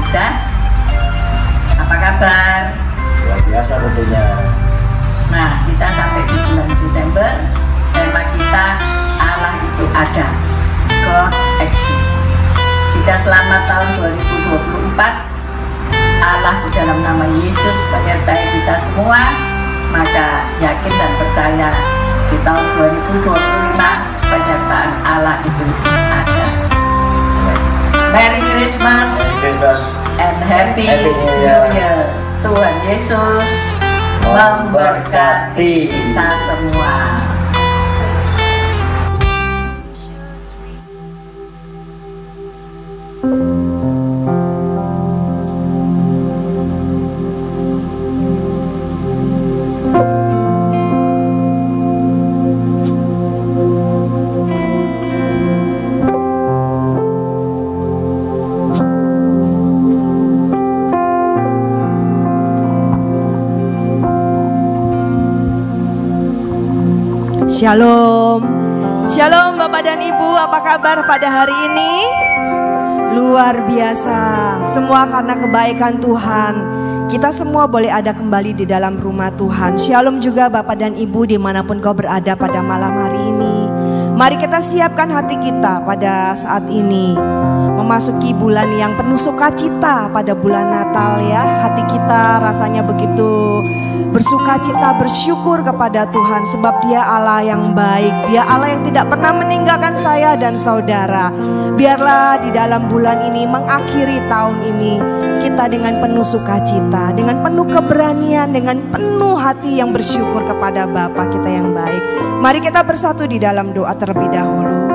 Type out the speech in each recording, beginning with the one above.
gereja. Apa kabar? Luar biasa tentunya. Nah, kita sampai di bulan Desember, tema kita Allah itu ada, God exists. Jika selama tahun 2024 Allah di dalam nama Yesus menyertai kita semua, maka yakin dan percaya di tahun 2025 penyertaan Allah itu ada. Merry Christmas and Happy New Year. Tuhan Yesus memberkati kita semua. Shalom, shalom Bapak dan Ibu, apa kabar pada hari ini? Luar biasa, semua karena kebaikan Tuhan. Kita semua boleh ada kembali di dalam rumah Tuhan. Shalom juga Bapak dan Ibu dimanapun kau berada pada malam hari ini. Mari kita siapkan hati kita pada saat ini, memasuki bulan yang penuh sukacita pada bulan Natal ya. Hati kita rasanya begitu bersukacita, bersyukur kepada Tuhan sebab Dia Allah yang baik. Dia Allah yang tidak pernah meninggalkan saya dan saudara. Biarlah di dalam bulan ini mengakhiri tahun ini kita dengan penuh sukacita, dengan penuh keberanian, dengan penuh hati yang bersyukur kepada Bapa kita yang baik. Mari kita bersatu di dalam doa terlebih dahulu.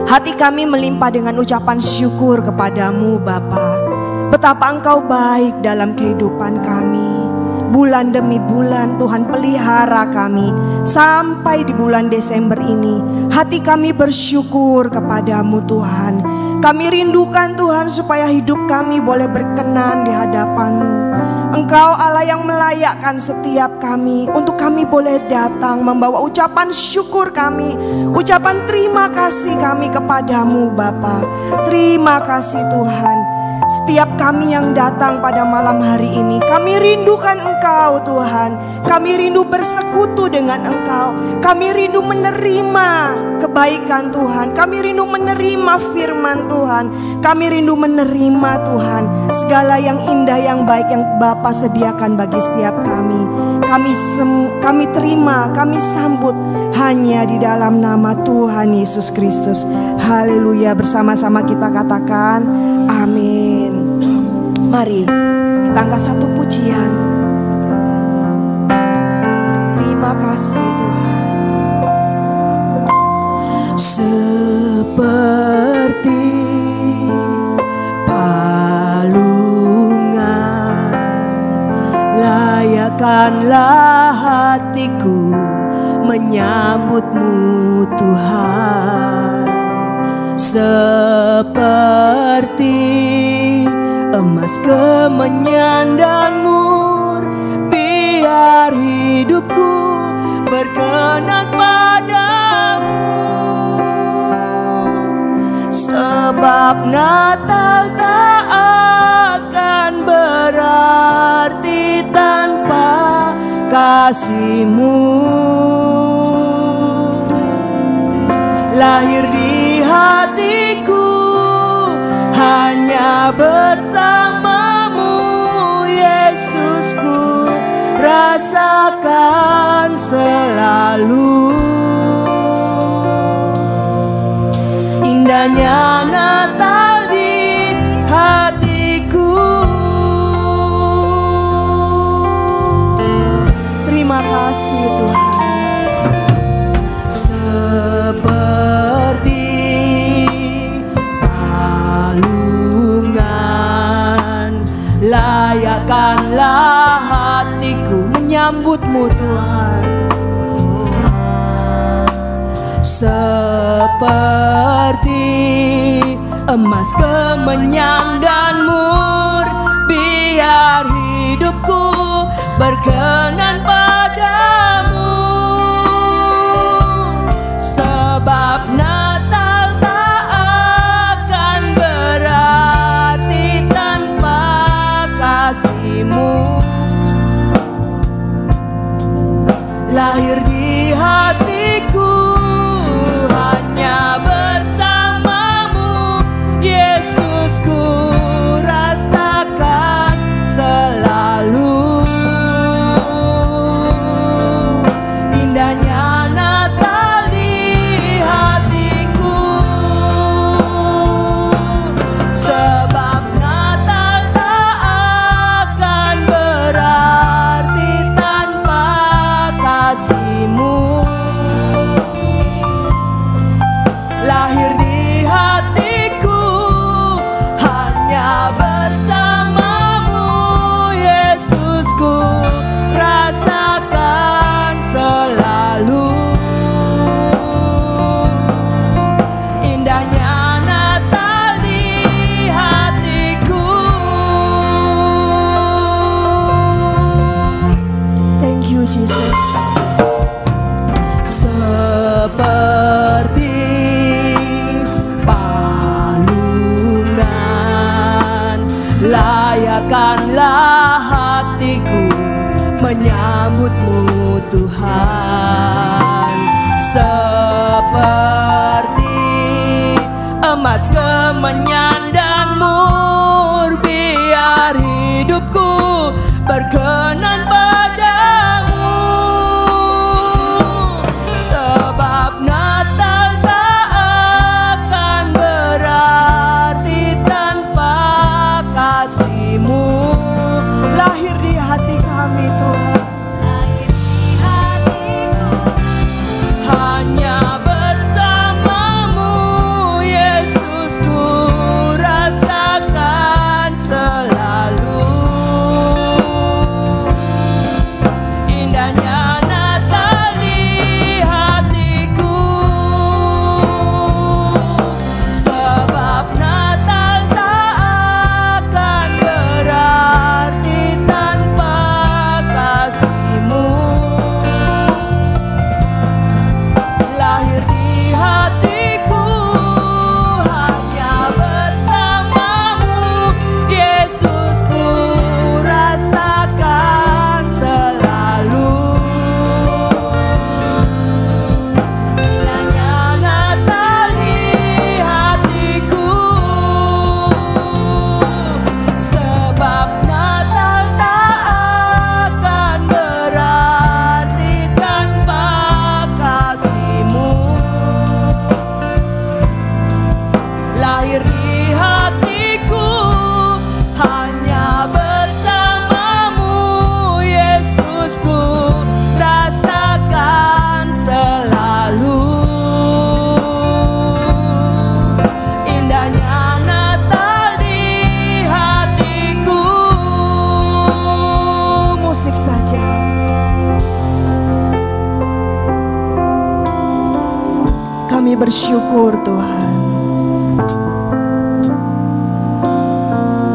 Hati kami melimpah dengan ucapan syukur kepadamu Bapa. Betapa Engkau baik dalam kehidupan kami. Bulan demi bulan Tuhan pelihara kami sampai di bulan Desember ini. Hati kami bersyukur kepadamu Tuhan. Kami rindukan Tuhan supaya hidup kami boleh berkenan di hadapan-Mu. Engkau Allah yang melayakkan setiap kami untuk kami boleh datang membawa ucapan syukur kami, ucapan terima kasih kami kepadamu Bapa. Terima kasih Tuhan. Setiap kami yang datang pada malam hari ini, kami rindukan Engkau Tuhan. Kami rindu bersekutu dengan Engkau. Kami rindu menerima kebaikan Tuhan. Kami rindu menerima firman Tuhan. Kami rindu menerima Tuhan segala yang indah, yang baik yang Bapa sediakan bagi setiap kami. Kami terima, kami sambut hanya di dalam nama Tuhan Yesus Kristus. Haleluya, bersama-sama kita katakan amin. Mari kita angkat satu pujian. Terima kasih Tuhan. Seperti palungan layakkanlah hatiku menyambut-Mu Tuhan. Seperti emas kemenyan dan mur, biar hidupku berkenan padamu. Sebab Natal tak akan berarti tanpa kasih-Mu. Lahir di hatiku hanya bersama-Mu Yesusku, rasakan selalu indahnya Natal di hatiku. Terima kasih Tuhan. Seperti palungan layakkanlah hatiku menyambut-Mu Tuhan. Seperti emas kemenyan dan mur, biar hidupku berkenan padamu. Sebab Natal tak akan berarti menyambutmu Tuhan, seperti emas kemenyan dan mur, biar hidupku berkenan padamu. Sebab Natal tak akan berarti tanpa kasih-Mu. Lahir di hati kami Tuhan, lahir di hatiku, hanya bersama-Mu Yesus ku rasakan selalu. Indahnya Natal di hatiku, sebab Natal tak akan berarti tanpa kasih-Mu. Lahir di hatiku, hanya bersama-Mu Yesus ku rasakan selalu. Indahnya Natal di hatiku, sebab Natal tak akan berarti tanpa kasih-Mu. Lahir di hatiku, hanya bersama-Mu Yesus ku rasakan selalu. Indahnya Natal di hatiku. Musik saja. Kami bersyukur Tuhan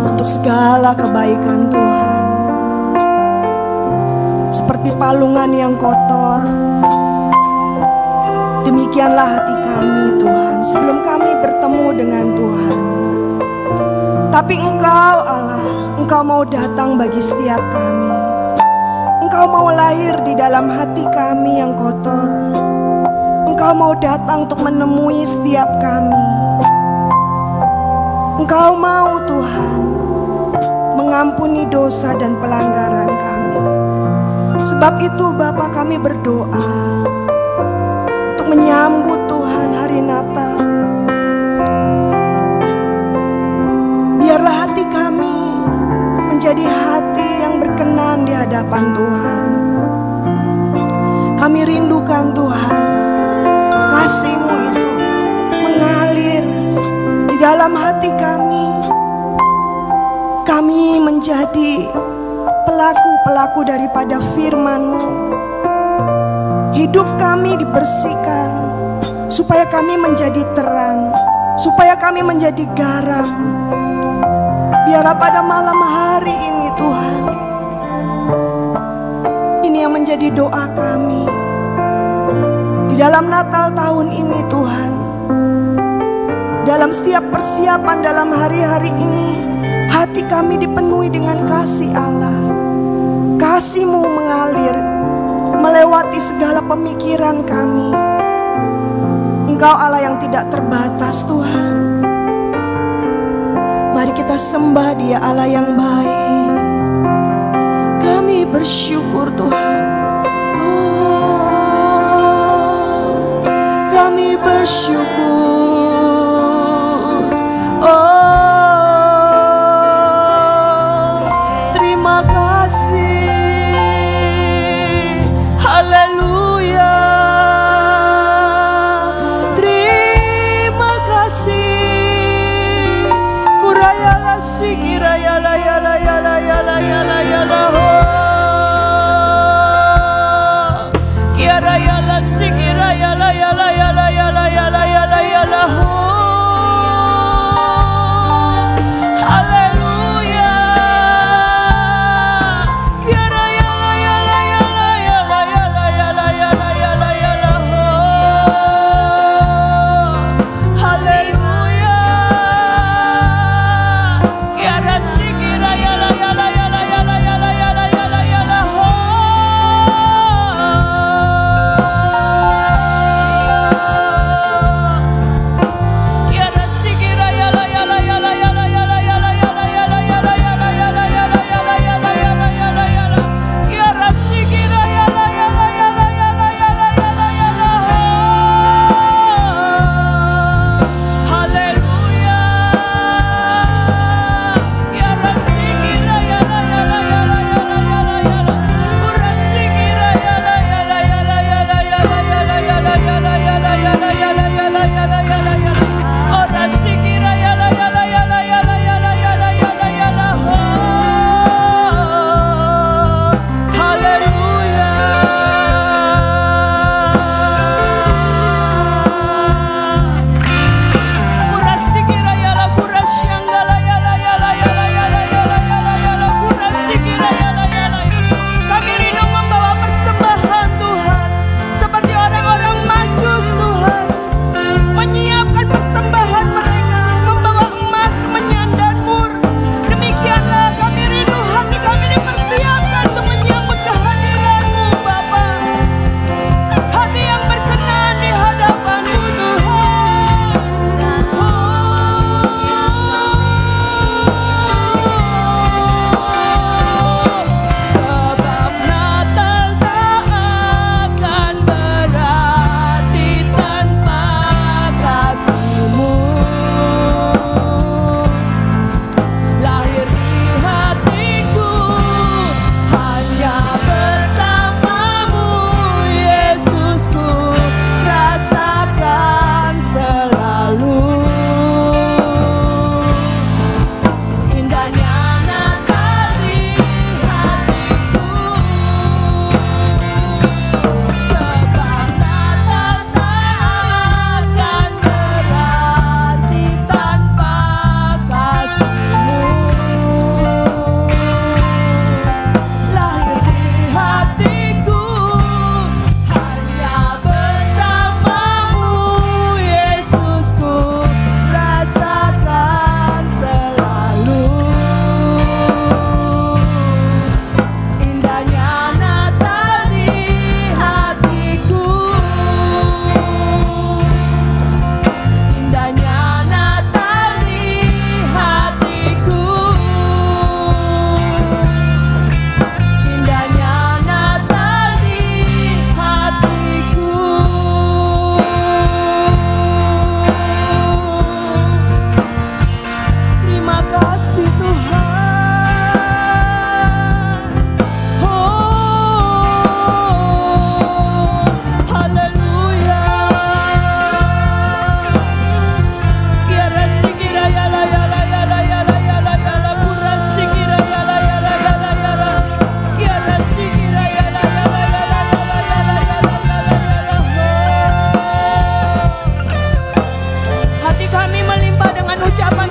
untuk segala kebaikan Tuhan. Seperti palungan yang kotor, demikianlah hati kami Tuhan sebelum kami bertemu dengan Tuhan. Tapi Engkau Allah, Engkau mau datang bagi setiap kami. Engkau mau lahir di dalam hati kami yang kotor. Engkau mau datang untuk menemui setiap kami. Engkau mau Tuhan mengampuni dosa dan pelanggaran kami. Sebab itu Bapa, kami berdoa untuk menyambut Tuhan hari Natal. Biarlah hati kami menjadi hati yang berkenan di hadapan Tuhan. Kami rindukan Tuhan, kasih-Mu itu mengalir di dalam hati kami. Kami menjadi pelaku-pelaku daripada firman-Mu. Hidup kami dibersihkan supaya kami menjadi terang, supaya kami menjadi garam. Biarlah pada malam hari ini Tuhan, ini yang menjadi doa kami di dalam Natal tahun ini Tuhan. Dalam setiap persiapan dalam hari-hari ini, hati kami dipenuhi dengan kasih Allah. Kasih-Mu mengalir melewati segala pemikiran kami. Engkau Allah yang tidak terbatas Tuhan. Mari kita sembah Dia, Allah yang baik. Kami bersyukur Tuhan. Oh, kami bersyukur. Oh, terima kasih. Haleluya. Terima kasih. Kurayala sikirayala yala yala yala yala yala ho. Kiara yala sikirayala yala yala yala yala yala yala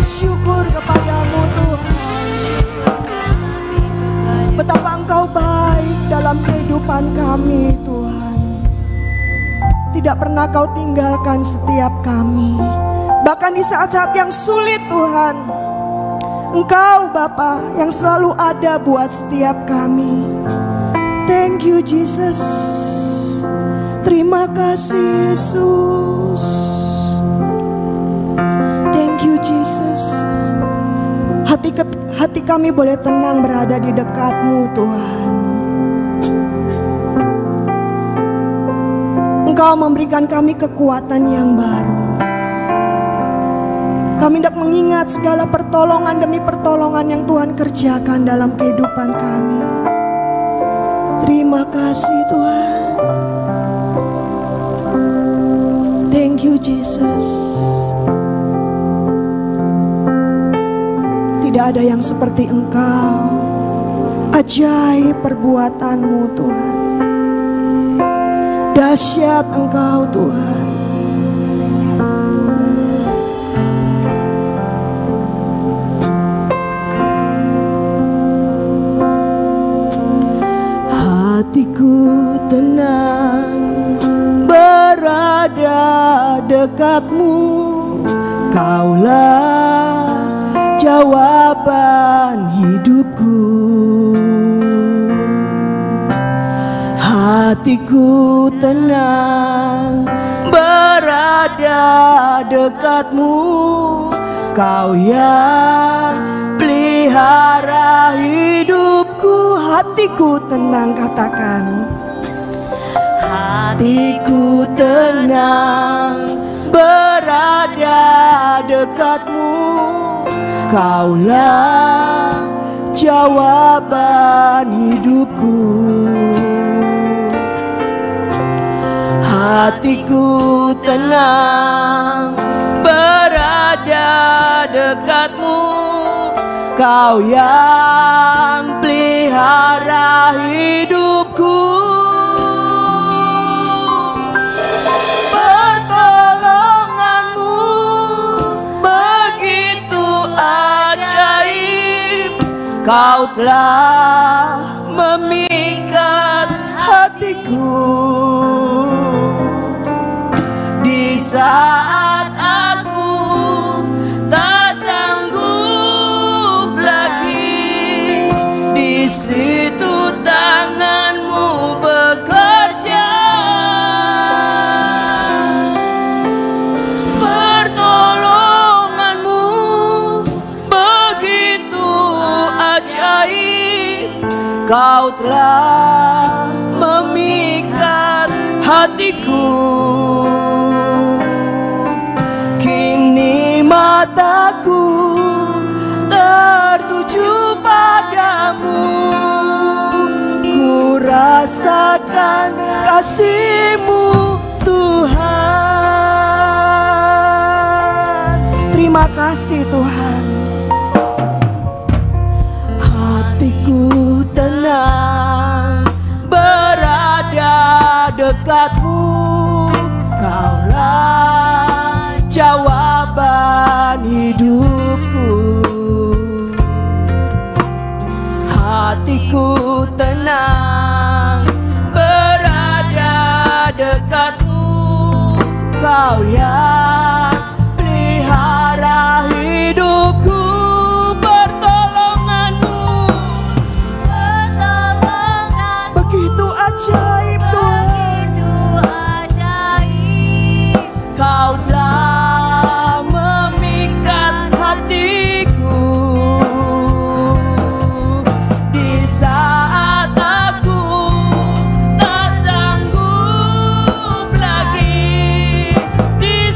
bersyukur kepadamu Tuhan. Betapa Engkau baik dalam kehidupan kami Tuhan. Tidak pernah Kau tinggalkan setiap kami. Bahkan di saat-saat yang sulit Tuhan, Engkau Bapa yang selalu ada buat setiap kami. Thank you Jesus. Terima kasih Yesus. Thank you Jesus. Hati kami boleh tenang berada di dekat-Mu Tuhan. Engkau memberikan kami kekuatan yang baru. Kami hendak mengingat segala pertolongan demi pertolongan yang Tuhan kerjakan dalam kehidupan kami. Terima kasih Tuhan. Thank you Jesus. Tidak ada yang seperti Engkau. Ajaib perbuatan-Mu Tuhan. Dahsyat Engkau Tuhan. Hatiku tenang berada dekat-Mu. Kaulah jawaban hidupku. Hatiku tenang berada dekat-Mu. Kau yang pelihara hidupku. Hatiku tenang, katakan. Hatiku tenang berada dekat-Mu. Kaulah jawaban hidupku. Hatiku tenang berada dekat-Mu. Kau yang pelihara hidupku. Pertolongan-Mu begitu ajaib. Kau telah memikat hatiku. Di saat aku tak sanggup lagi, di situ tangan-Mu bekerja. Pertolongan-Mu begitu ajaib. Kau telah memikat hatiku. Kini mataku tertuju padamu. Ku rasakan kasih-Mu Tuhan. Terima kasih Tuhan. Hatiku tenang berada dekat-Mu. Kaulah jawaban hidupku. Hatiku tenang berada dekat-Mu. Kau yang pelihara hidupku. Pertolongan-Mu begitu ajaib Tuhan. Kau telah memikat hatiku. Di saat aku tak sanggup lagi, di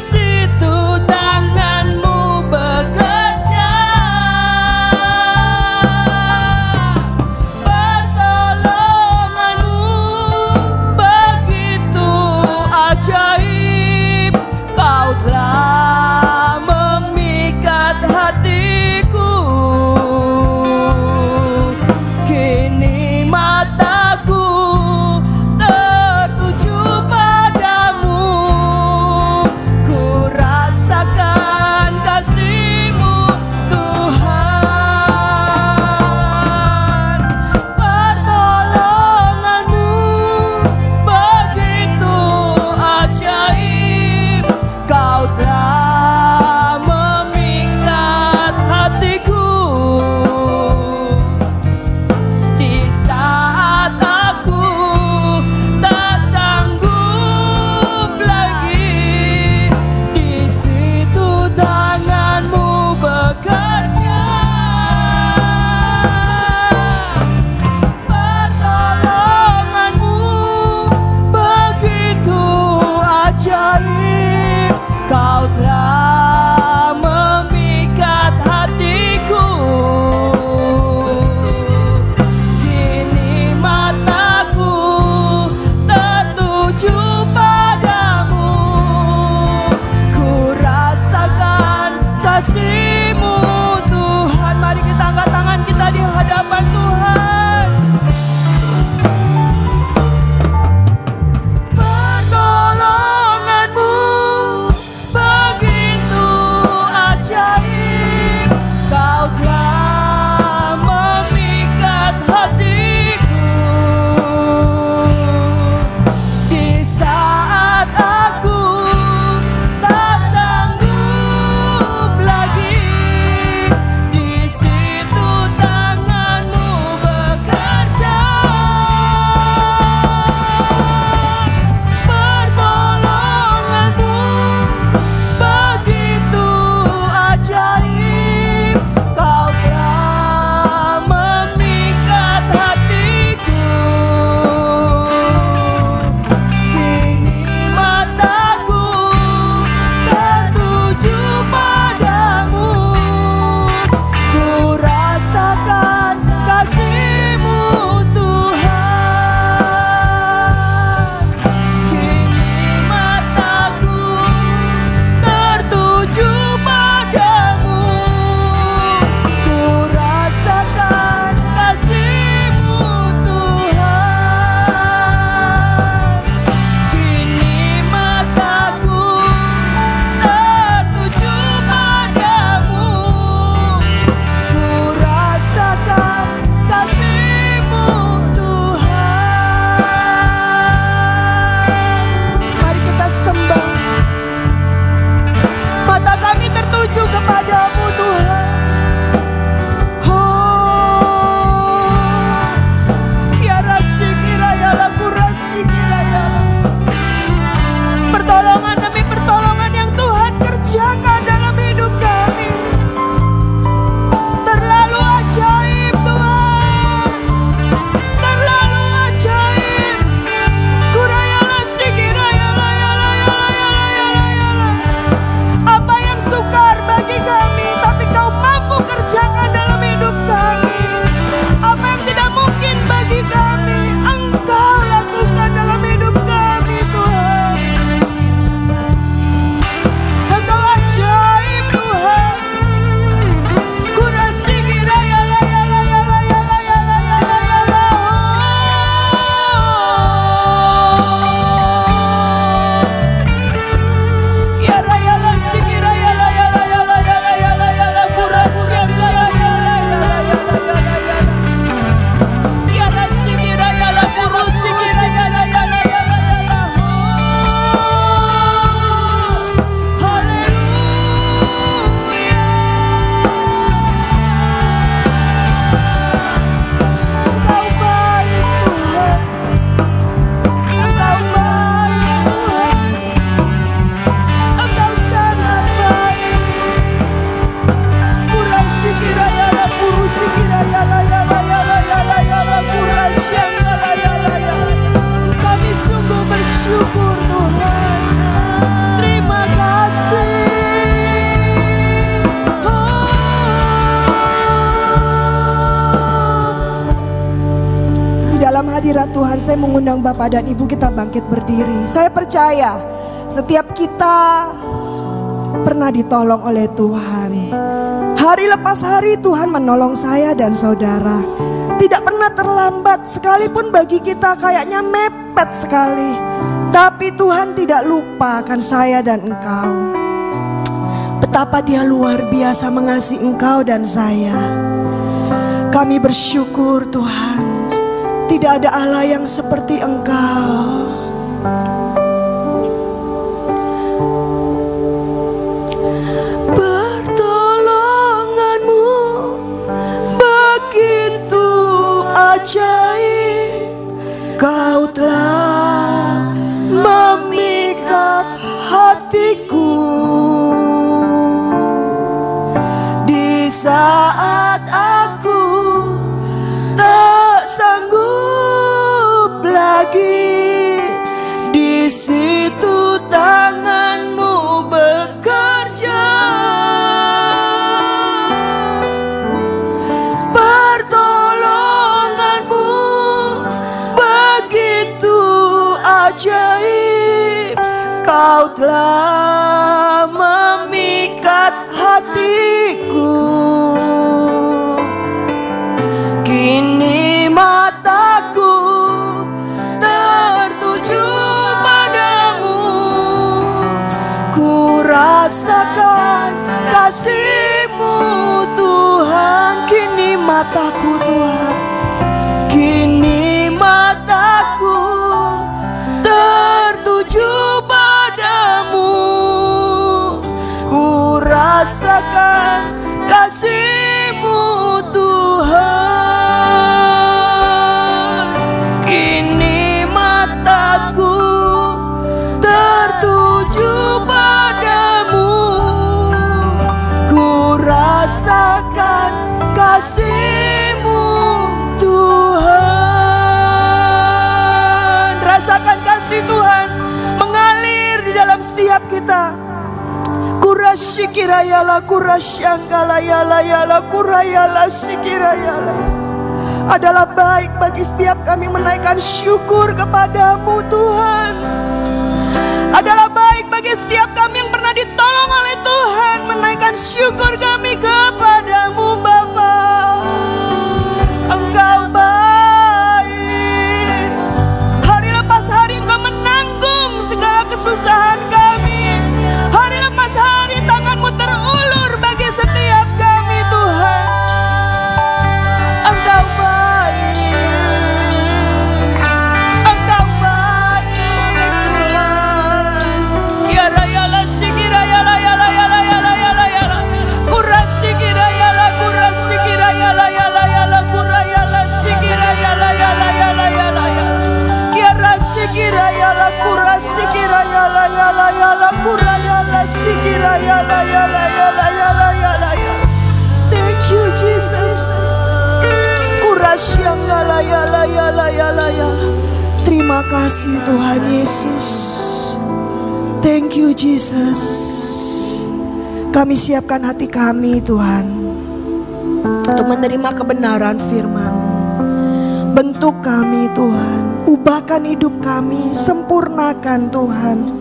hadirat Tuhan, saya mengundang Bapak dan Ibu kita bangkit berdiri. Saya percaya setiap kita pernah ditolong oleh Tuhan. Hari lepas hari Tuhan menolong saya dan saudara. Tidak pernah terlambat, sekalipun bagi kita kayaknya mepet sekali. Tapi Tuhan tidak lupa akan saya dan engkau. Betapa Dia luar biasa mengasihi engkau dan saya. Kami bersyukur Tuhan, tidak ada Allah yang seperti engkau. Pertolonganmu begitu ajaib, kau telah memikat hatiku. Di saat aku tak sanggup lagi, di situ tanganmu bekerja. Pertolonganmu begitu ajaib, kau telah memikat hatiku. Kini mataku tertuju padamu, ku rasakan kasih-Mu Tuhan. Kini mataku Tuhan, kini mataku tertuju padamu, ku rasakan kasih-Mu Tuhan. Kini mataku tertuju padamu, ku rasakan kasih-Mu Tuhan. Rasakan kasih Tuhan mengalir di dalam setiap kita. Kurashikirayala, kurasyangalayala, kurayala sikirayala. Adalah baik bagi setiap kami menaikkan syukur kepadamu Tuhan. Adalah baik bagi setiap kami yang pernah ditolong oleh Tuhan, menaikkan syukur kami kepadamu Bapa. Engkau baik, hari lepas hari Engkau menanggung segala kesusahan kami. Hari lepas hari tangan-Mu terulur bagi setiap kami Tuhan. Engkau baik, Engkau baik Tuhan. Kiarayala sikirayala yala yala yala yala yala. Kurasikirayala kurasikirayala yala yala kurayala sikirayala yala yala yala yala. Kiarasikirayala kurasikirayala yala yala kurayala sikirayala yala yala yala yala yala. Thank you Jesus. Kurasyanggala yala yala yala yala. Terima kasih Tuhan Yesus. Thank you Jesus. Kami siapkan hati kami Tuhan untuk menerima kebenaran firman-Mu. Bentuk kami Tuhan, ubahkan hidup kami, sempurnakan Tuhan,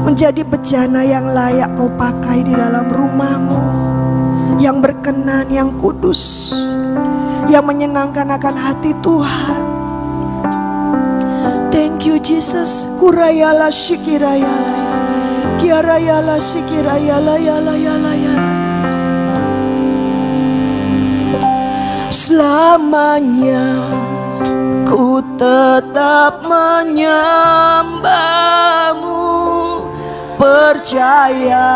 menjadi bejana yang layak Kau pakai di dalam rumah-Mu, yang berkenan, yang kudus, yang menyenangkan akan hati Tuhan. Thank you Jesus. Kurayala shikirayala, kiarayala shikirayala yala yala yala. Selamanya ku tetap menyembah-Mu, percaya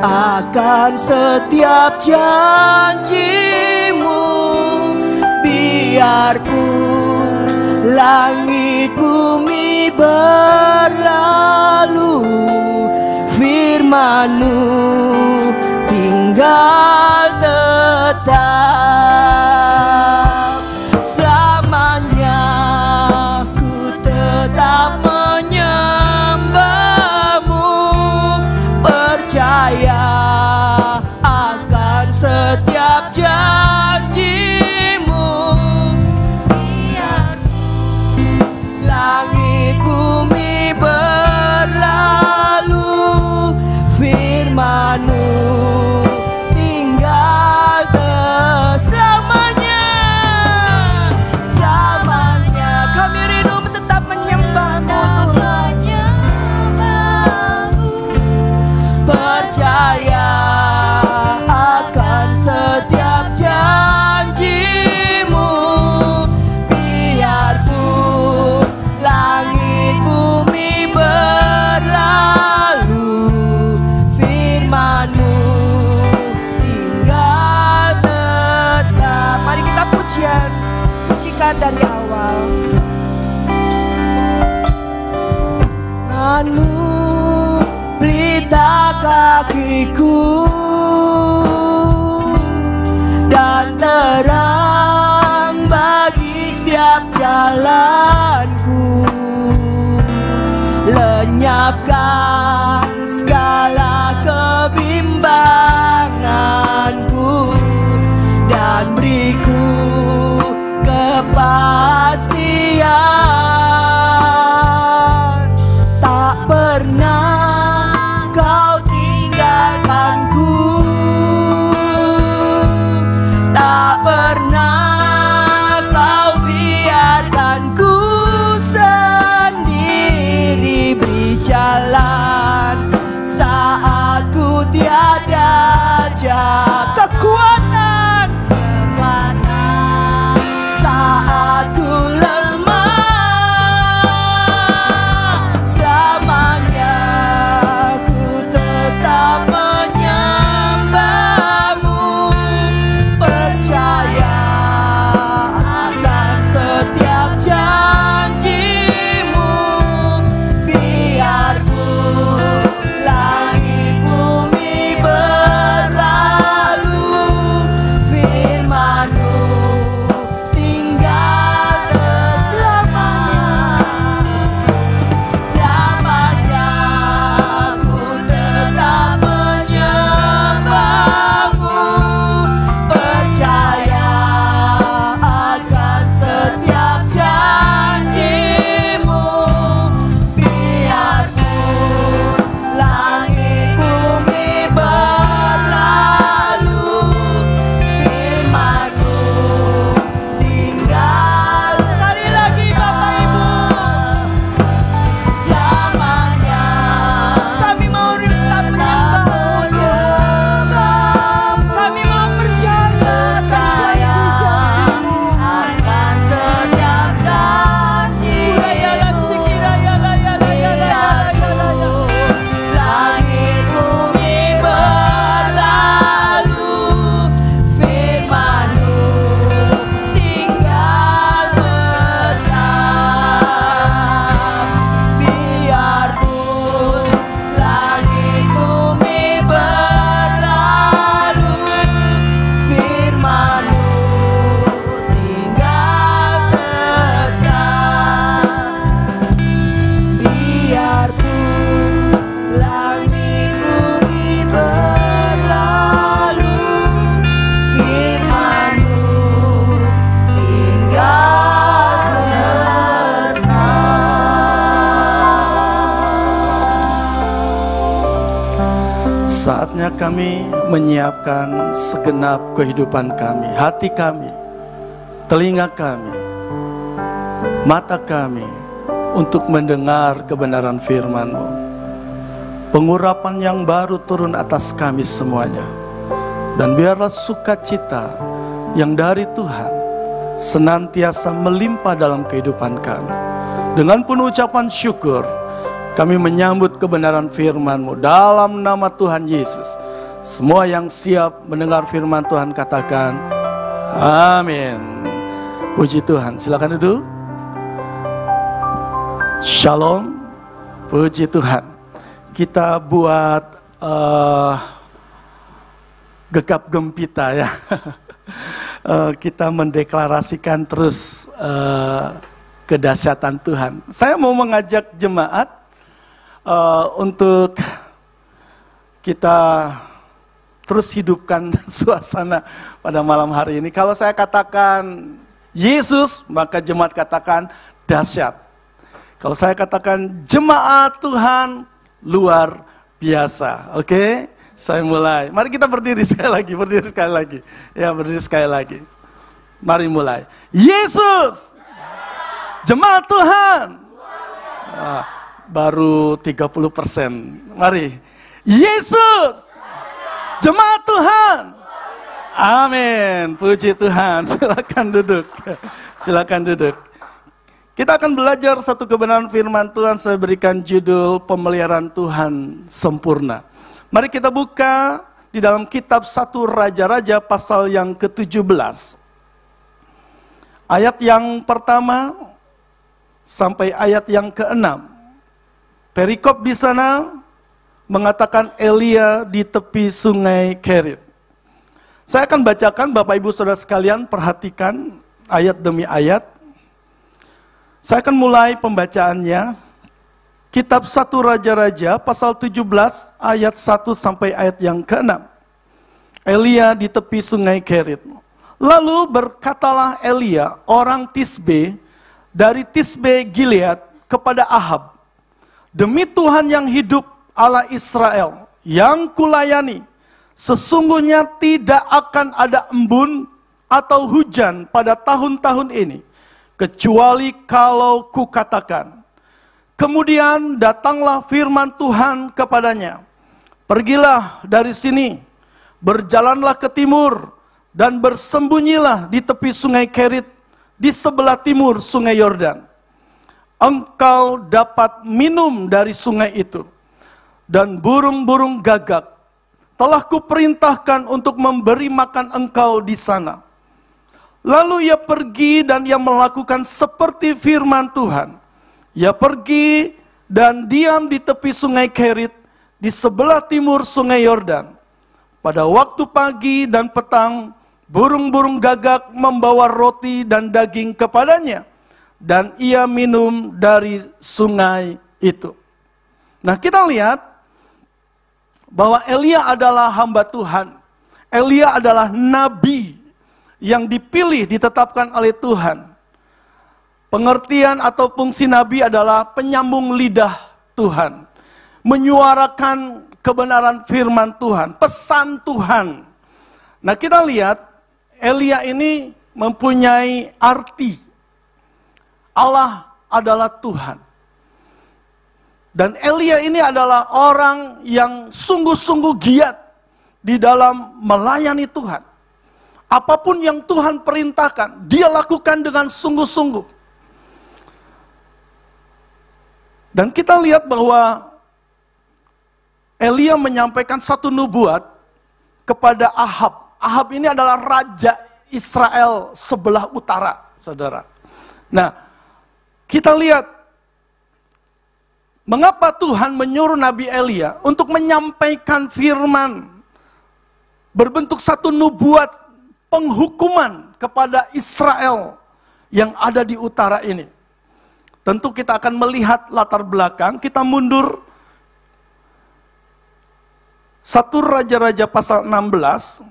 akan setiap janji-Mu. Biarpun langit bumi berlalu, firman-Mu tinggal tetap. Selamanya ku tetap menyembah-Mu, percaya akan setiap janji-Mu. lanjutkan dari awal. Anu pelita kakiku dan terang bagi setiap jalanku, lenyapkan segala kebimbanganku dan beriku kepastian. Tak pernah kau tinggalkanku, tak pernah kau biarkanku sendiri berjalan saat ku tiada jam. Kekuatan saat ku lemah, selamanya ku tetap menyembahmu, percaya akan setiap janjimu. Biarpun langit bumi berlalu, firman-Mu tinggal selamanya. Selamanya ku tetap menyembahmu, percaya akan setiap janjimu. Biarpun langit bumi berlalu, firman-Mu tinggal. Sekali lagi Bapak Ibu, selamanya kami mau tetap menyembah-Mu, kami mau percaya akan janji-janji-Mu, akan setiap janji. Langit bumi berlalu, firman-Mu tinggal tetap. Biarpun langit bumi berlalu, firman-Mu tinggal tetap. Biarpun langit bumi berlalu, firman-Mu tinggal tetap. Saatnya kami menyiapkan segenap kehidupan kami, hati kami, telinga kami, mata kami untuk mendengar kebenaran firman-Mu. Pengurapan yang baru turun atas kami semuanya. Dan biarlah sukacita yang dari Tuhan senantiasa melimpah dalam kehidupan kami. Dengan penuh ucapan syukur, kami menyambut kebenaran firman-Mu dalam nama Tuhan Yesus. Semua yang siap mendengar firman Tuhan katakan amin. Puji Tuhan. Silakan duduk. Shalom. Puji Tuhan. Kita buat gegap gempita ya. Kita mendeklarasikan terus kedahsyatan Tuhan. Saya mau mengajak jemaat untuk kita terus hidupkan suasana pada malam hari ini. Kalau saya katakan Yesus, maka jemaat katakan dahsyat. Kalau saya katakan jemaat Tuhan luar biasa. Oke? Saya mulai. Mari kita berdiri sekali lagi, berdiri sekali lagi. Ya, berdiri sekali lagi. Mari mulai. Yesus, jemaat Tuhan. Baru 30%. Mari. Yesus, jemaat Tuhan. Amin. Puji Tuhan. Silakan duduk. Silakan duduk. Kita akan belajar satu kebenaran firman Tuhan. Saya berikan judul pemeliharaan Tuhan sempurna. Mari kita buka di dalam kitab 1 Raja-Raja pasal yang ke-17. ayat yang pertama sampai ayat yang ke-6. Perikop di sana mengatakan Elia di tepi sungai Kerit. Saya akan bacakan, Bapak Ibu Saudara sekalian, perhatikan ayat demi ayat. Saya akan mulai pembacaannya. Kitab 1 Raja-Raja pasal 17 ayat 1 sampai ayat yang ke-6. Elia di tepi sungai Kerit. Lalu berkatalah Elia, orang Tisbe, dari Tisbe Gilead kepada Ahab, demi Tuhan yang hidup, Allah Israel, yang kulayani, sesungguhnya tidak akan ada embun atau hujan pada tahun-tahun ini, kecuali kalau kukatakan. Kemudian datanglah firman Tuhan kepadanya, pergilah dari sini, berjalanlah ke timur, dan bersembunyilah di tepi sungai Kerit, di sebelah timur sungai Yordan. Engkau dapat minum dari sungai itu, dan burung-burung gagak telah kuperintahkan untuk memberi makan engkau di sana. Lalu ia pergi dan ia melakukan seperti firman Tuhan. Ia pergi dan diam di tepi sungai Kerit, di sebelah timur sungai Yordan. Pada waktu pagi dan petang, burung-burung gagak membawa roti dan daging kepadanya, dan ia minum dari sungai itu. Nah, kita lihat bahwa Elia adalah hamba Tuhan. Elia adalah nabi yang dipilih, ditetapkan oleh Tuhan. Pengertian atau fungsi nabi adalah penyambung lidah Tuhan, menyuarakan kebenaran firman Tuhan, pesan Tuhan. Nah, kita lihat Elia ini mempunyai arti. Allah adalah Tuhan. Dan Elia ini adalah orang yang sungguh-sungguh giat di dalam melayani Tuhan. Apapun yang Tuhan perintahkan, dia lakukan dengan sungguh-sungguh. Dan kita lihat bahwa Elia menyampaikan satu nubuat kepada Ahab. Ahab ini adalah raja Israel sebelah utara, saudara. Nah, kita lihat mengapa Tuhan menyuruh Nabi Elia untuk menyampaikan firman berbentuk satu nubuat penghukuman kepada Israel yang ada di utara ini. Tentu kita akan melihat latar belakang, kita mundur 1 Raja-Raja pasal 16.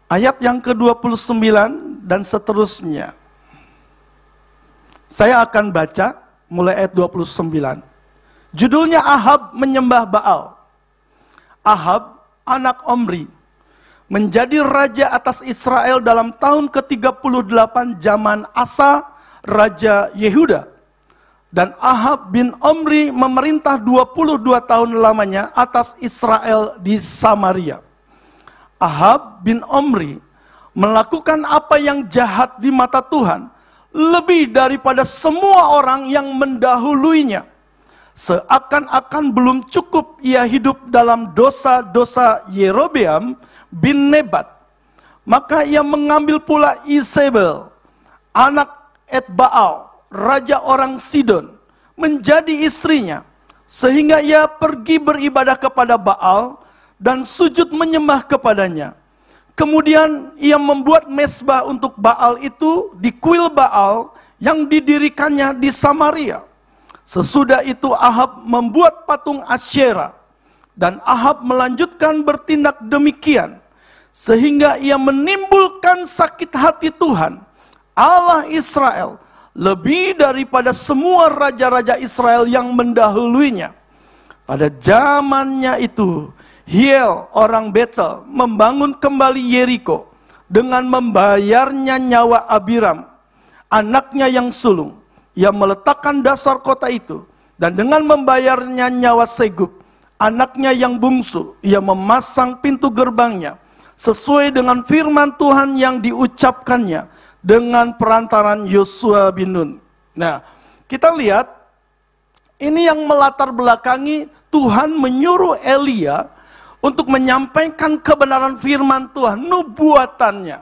Ayat yang ke-29 dan seterusnya. Saya akan baca mulai ayat 29. Judulnya Ahab menyembah Baal. Ahab, anak Omri, menjadi raja atas Israel dalam tahun ke-38 zaman Asa, Raja Yehuda. Dan Ahab bin Omri memerintah 22 tahun lamanya atas Israel di Samaria. Ahab bin Omri melakukan apa yang jahat di mata Tuhan, lebih daripada semua orang yang mendahuluinya. Seakan-akan belum cukup ia hidup dalam dosa-dosa Yerobeam bin Nebat, maka ia mengambil pula Isabel, anak Etbaal, raja orang Sidon, menjadi istrinya, sehingga ia pergi beribadah kepada Baal dan sujud menyembah kepadanya. Kemudian ia membuat mezbah untuk Baal itu di kuil Baal yang didirikannya di Samaria. Sesudah itu Ahab membuat patung Asyera, dan Ahab melanjutkan bertindak demikian, sehingga ia menimbulkan sakit hati Tuhan, Allah Israel, lebih daripada semua raja-raja Israel yang mendahuluinya. Pada zamannya itu, Hiel orang Betel membangun kembali Yeriko dengan membayarnya nyawa Abiram, anaknya yang sulung. Ia meletakkan dasar kota itu, dan dengan membayarnya nyawa Segub, anaknya yang bungsu, ia memasang pintu gerbangnya, sesuai dengan firman Tuhan yang diucapkannya dengan perantaran Yosua bin Nun. Nah, kita lihat, ini yang melatar belakangi Tuhan menyuruh Elia untuk menyampaikan kebenaran firman Tuhan, nubuatannya.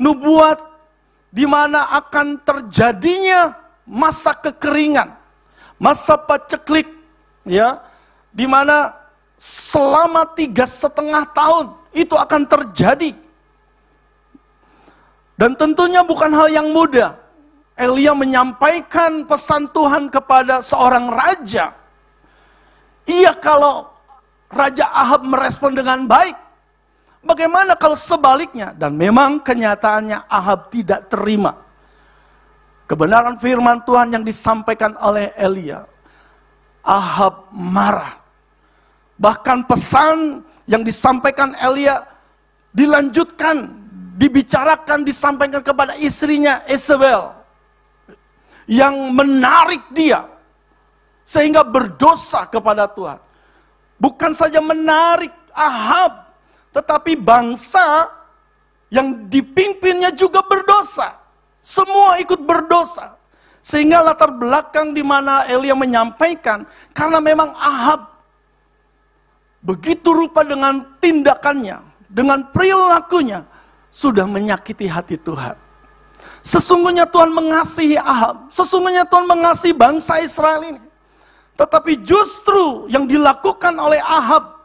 Nubuat di mana akan terjadinya masa kekeringan, masa paceklik, ya, di mana selama 3,5 tahun itu akan terjadi. Dan tentunya bukan hal yang mudah. Elia menyampaikan pesan Tuhan kepada seorang raja. Iya, kalau Raja Ahab merespon dengan baik. Bagaimana kalau sebaliknya? Dan memang kenyataannya Ahab tidak terima kebenaran firman Tuhan yang disampaikan oleh Elia. Ahab marah. Bahkan pesan yang disampaikan Elia dilanjutkan, dibicarakan, disampaikan kepada istrinya Isabel, yang menarik dia sehingga berdosa kepada Tuhan. Bukan saja menarik Ahab, tetapi bangsa yang dipimpinnya juga berdosa. Semua ikut berdosa. Sehingga latar belakang di mana Elia menyampaikan, karena memang Ahab begitu rupa dengan tindakannya, dengan perilakunya, sudah menyakiti hati Tuhan. Sesungguhnya Tuhan mengasihi Ahab, sesungguhnya Tuhan mengasihi bangsa Israel ini. Tetapi justru yang dilakukan oleh Ahab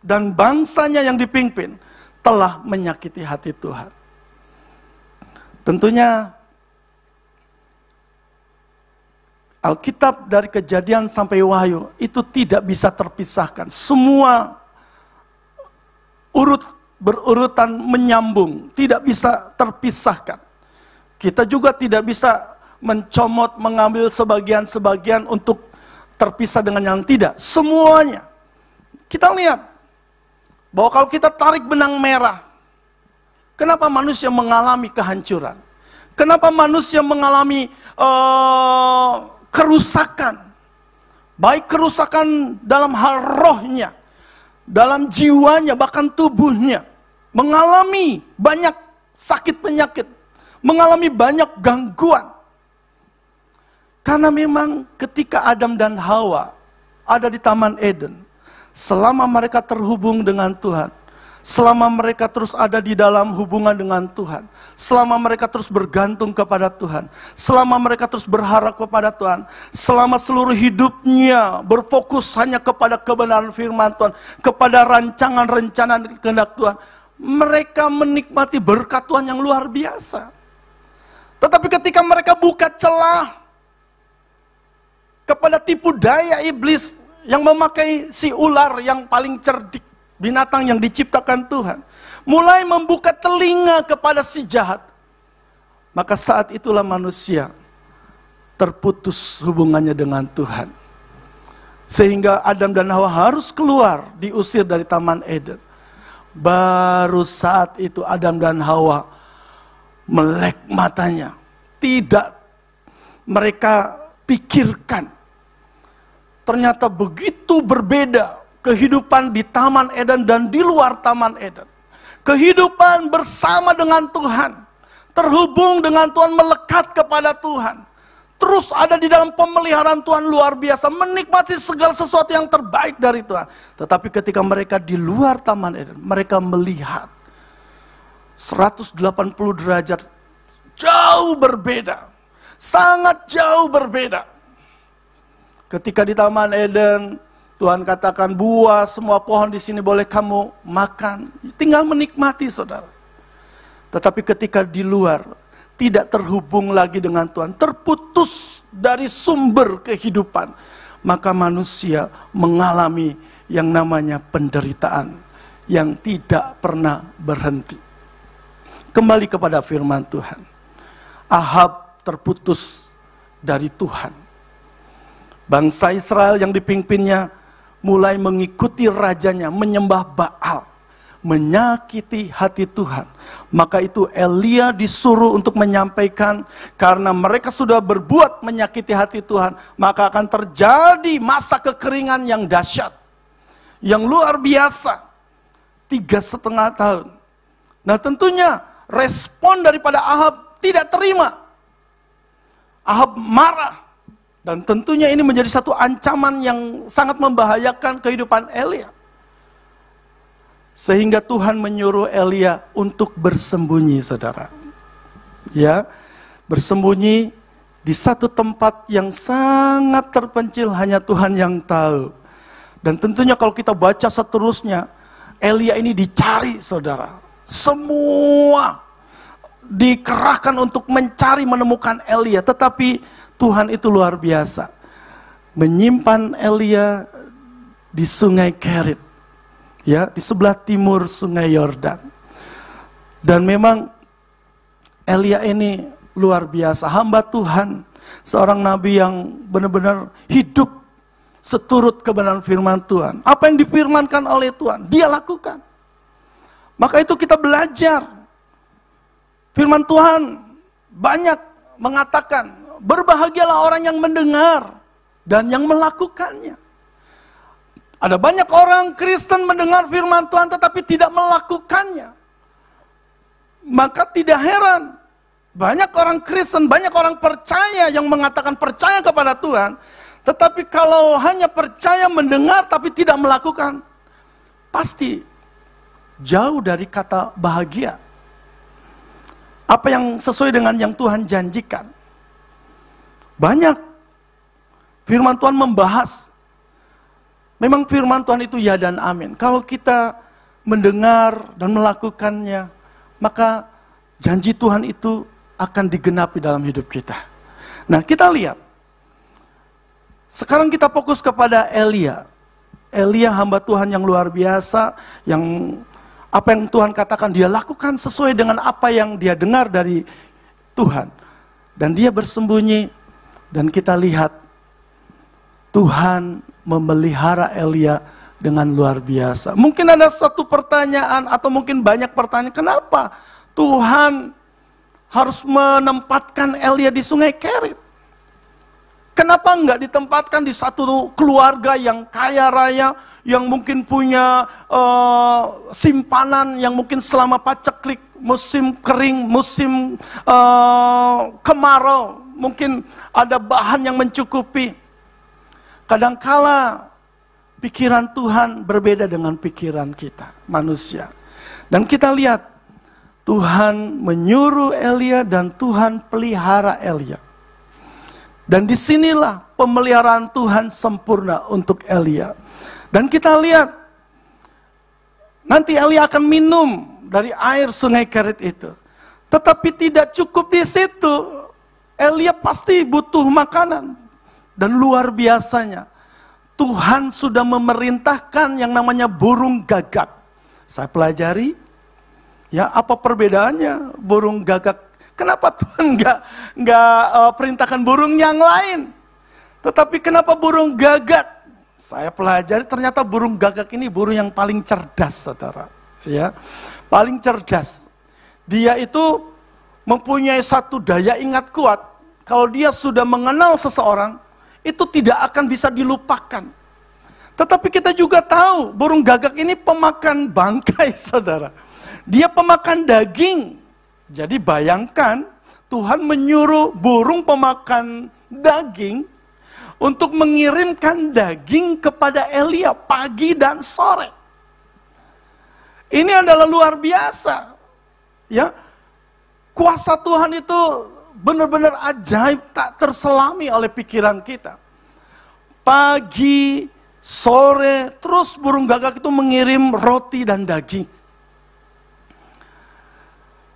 dan bangsanya yang dipimpin telah menyakiti hati Tuhan. Tentunya Alkitab dari Kejadian sampai Wahyu itu tidak bisa terpisahkan. Semua berurutan menyambung, tidak bisa terpisahkan. Kita juga tidak bisa mencomot, mengambil sebagian-sebagian untuk terpisah dengan yang tidak. Semuanya. Kita lihat bahwa kalau kita tarik benang merah, kenapa manusia mengalami kehancuran? Kenapa manusia mengalami kerusakan? Baik kerusakan dalam hal rohnya, dalam jiwanya, bahkan tubuhnya. Mengalami banyak sakit penyakit, mengalami banyak gangguan. Karena memang ketika Adam dan Hawa ada di Taman Eden, selama mereka terhubung dengan Tuhan, selama mereka terus ada di dalam hubungan dengan Tuhan, selama mereka terus bergantung kepada Tuhan, selama mereka terus berharap kepada Tuhan, selama seluruh hidupnya berfokus hanya kepada kebenaran firman Tuhan, kepada rancangan rencana kehendak Tuhan, mereka menikmati berkat Tuhan yang luar biasa. Tetapi ketika mereka buka celah kepada tipu daya iblis yang memakai si ular yang paling cerdik, binatang yang diciptakan Tuhan, mulai membuka telinga kepada si jahat, maka saat itulah manusia terputus hubungannya dengan Tuhan. Sehingga Adam dan Hawa harus keluar, diusir dari Taman Eden. Baru saat itu Adam dan Hawa melek matanya. Tidak mereka pikirkan. Ternyata begitu berbeda kehidupan di Taman Eden dan di luar Taman Eden. Kehidupan bersama dengan Tuhan, terhubung dengan Tuhan, melekat kepada Tuhan, terus ada di dalam pemeliharaan Tuhan luar biasa, menikmati segala sesuatu yang terbaik dari Tuhan. Tetapi ketika mereka di luar Taman Eden, mereka melihat 180 derajat jauh berbeda, sangat jauh berbeda. Ketika di Taman Eden, Tuhan katakan buah semua pohon di sini boleh kamu makan, tinggal menikmati, saudara. Tetapi ketika di luar, tidak terhubung lagi dengan Tuhan, terputus dari sumber kehidupan, maka manusia mengalami yang namanya penderitaan yang tidak pernah berhenti. Kembali kepada firman Tuhan. Ahab terputus dari Tuhan. Bangsa Israel yang dipimpinnya mulai mengikuti rajanya, menyembah Baal, menyakiti hati Tuhan. Maka itu Elia disuruh untuk menyampaikan, karena mereka sudah berbuat menyakiti hati Tuhan, maka akan terjadi masa kekeringan yang dahsyat, yang luar biasa, 3,5 tahun. Nah tentunya respon daripada Ahab tidak terima. Ahab marah. Dan tentunya ini menjadi satu ancaman yang sangat membahayakan kehidupan Elia. Sehingga Tuhan menyuruh Elia untuk bersembunyi, saudara. Ya, bersembunyi di satu tempat yang sangat terpencil, hanya Tuhan yang tahu. Dan tentunya kalau kita baca seterusnya, Elia ini dicari, saudara. Semua dikerahkan untuk mencari, menemukan Elia. Tetapi Tuhan itu luar biasa. Menyimpan Elia di sungai Kerit. Ya, di sebelah timur sungai Yordan. Dan memang Elia ini luar biasa, hamba Tuhan, seorang nabi yang benar-benar hidup seturut kebenaran firman Tuhan. Apa yang difirmankan oleh Tuhan, dia lakukan. Maka itu kita belajar. Firman Tuhan banyak mengatakan, berbahagialah orang yang mendengar dan yang melakukannya. Ada banyak orang Kristen mendengar firman Tuhan tetapi tidak melakukannya. Maka tidak heran, banyak orang Kristen, banyak orang percaya yang mengatakan percaya kepada Tuhan, tetapi kalau hanya percaya mendengar tapi tidak melakukan, pasti jauh dari kata bahagia. Apa yang sesuai dengan yang Tuhan janjikan. Banyak firman Tuhan membahas, memang firman Tuhan itu ya dan amin. Kalau kita mendengar dan melakukannya, maka janji Tuhan itu akan digenapi dalam hidup kita. Nah, kita lihat. Sekarang kita fokus kepada Elia. Elia hamba Tuhan yang luar biasa, yang apa yang Tuhan katakan dia lakukan sesuai dengan apa yang dia dengar dari Tuhan. Dan dia bersembunyi, dan kita lihat Tuhan memelihara Elia dengan luar biasa. Mungkin ada satu pertanyaan atau mungkin banyak pertanyaan, kenapa Tuhan harus menempatkan Elia di sungai Kerit? Kenapa enggak ditempatkan di satu keluarga yang kaya raya, yang mungkin punya simpanan yang mungkin selama paceklik, musim kering, musim kemarau, mungkin ada bahan yang mencukupi. Kadangkala pikiran Tuhan berbeda dengan pikiran kita, manusia. Dan kita lihat, Tuhan menyuruh Elia dan Tuhan pelihara Elia. Dan disinilah pemeliharaan Tuhan sempurna untuk Elia. Dan kita lihat, nanti Elia akan minum dari air sungai Kerit itu. Tetapi tidak cukup di situ, Elia pasti butuh makanan. Dan luar biasanya, Tuhan sudah memerintahkan yang namanya burung gagak. Saya pelajari, ya apa perbedaannya burung gagak? Kenapa Tuhan nggak perintahkan burung yang lain? Tetapi kenapa burung gagak? Saya pelajari, ternyata burung gagak ini burung yang paling cerdas, saudara. Ya, paling cerdas. Dia itu mempunyai satu daya ingat kuat. Kalau dia sudah mengenal seseorang, itu tidak akan bisa dilupakan. Tetapi kita juga tahu, burung gagak ini pemakan bangkai, saudara. Dia pemakan daging. Jadi bayangkan, Tuhan menyuruh burung pemakan daging untuk mengirimkan daging kepada Elia pagi dan sore. Ini adalah luar biasa. Ya, kuasa Tuhan itu benar-benar ajaib, tak terselami oleh pikiran kita. Pagi, sore, terus burung gagak itu mengirim roti dan daging.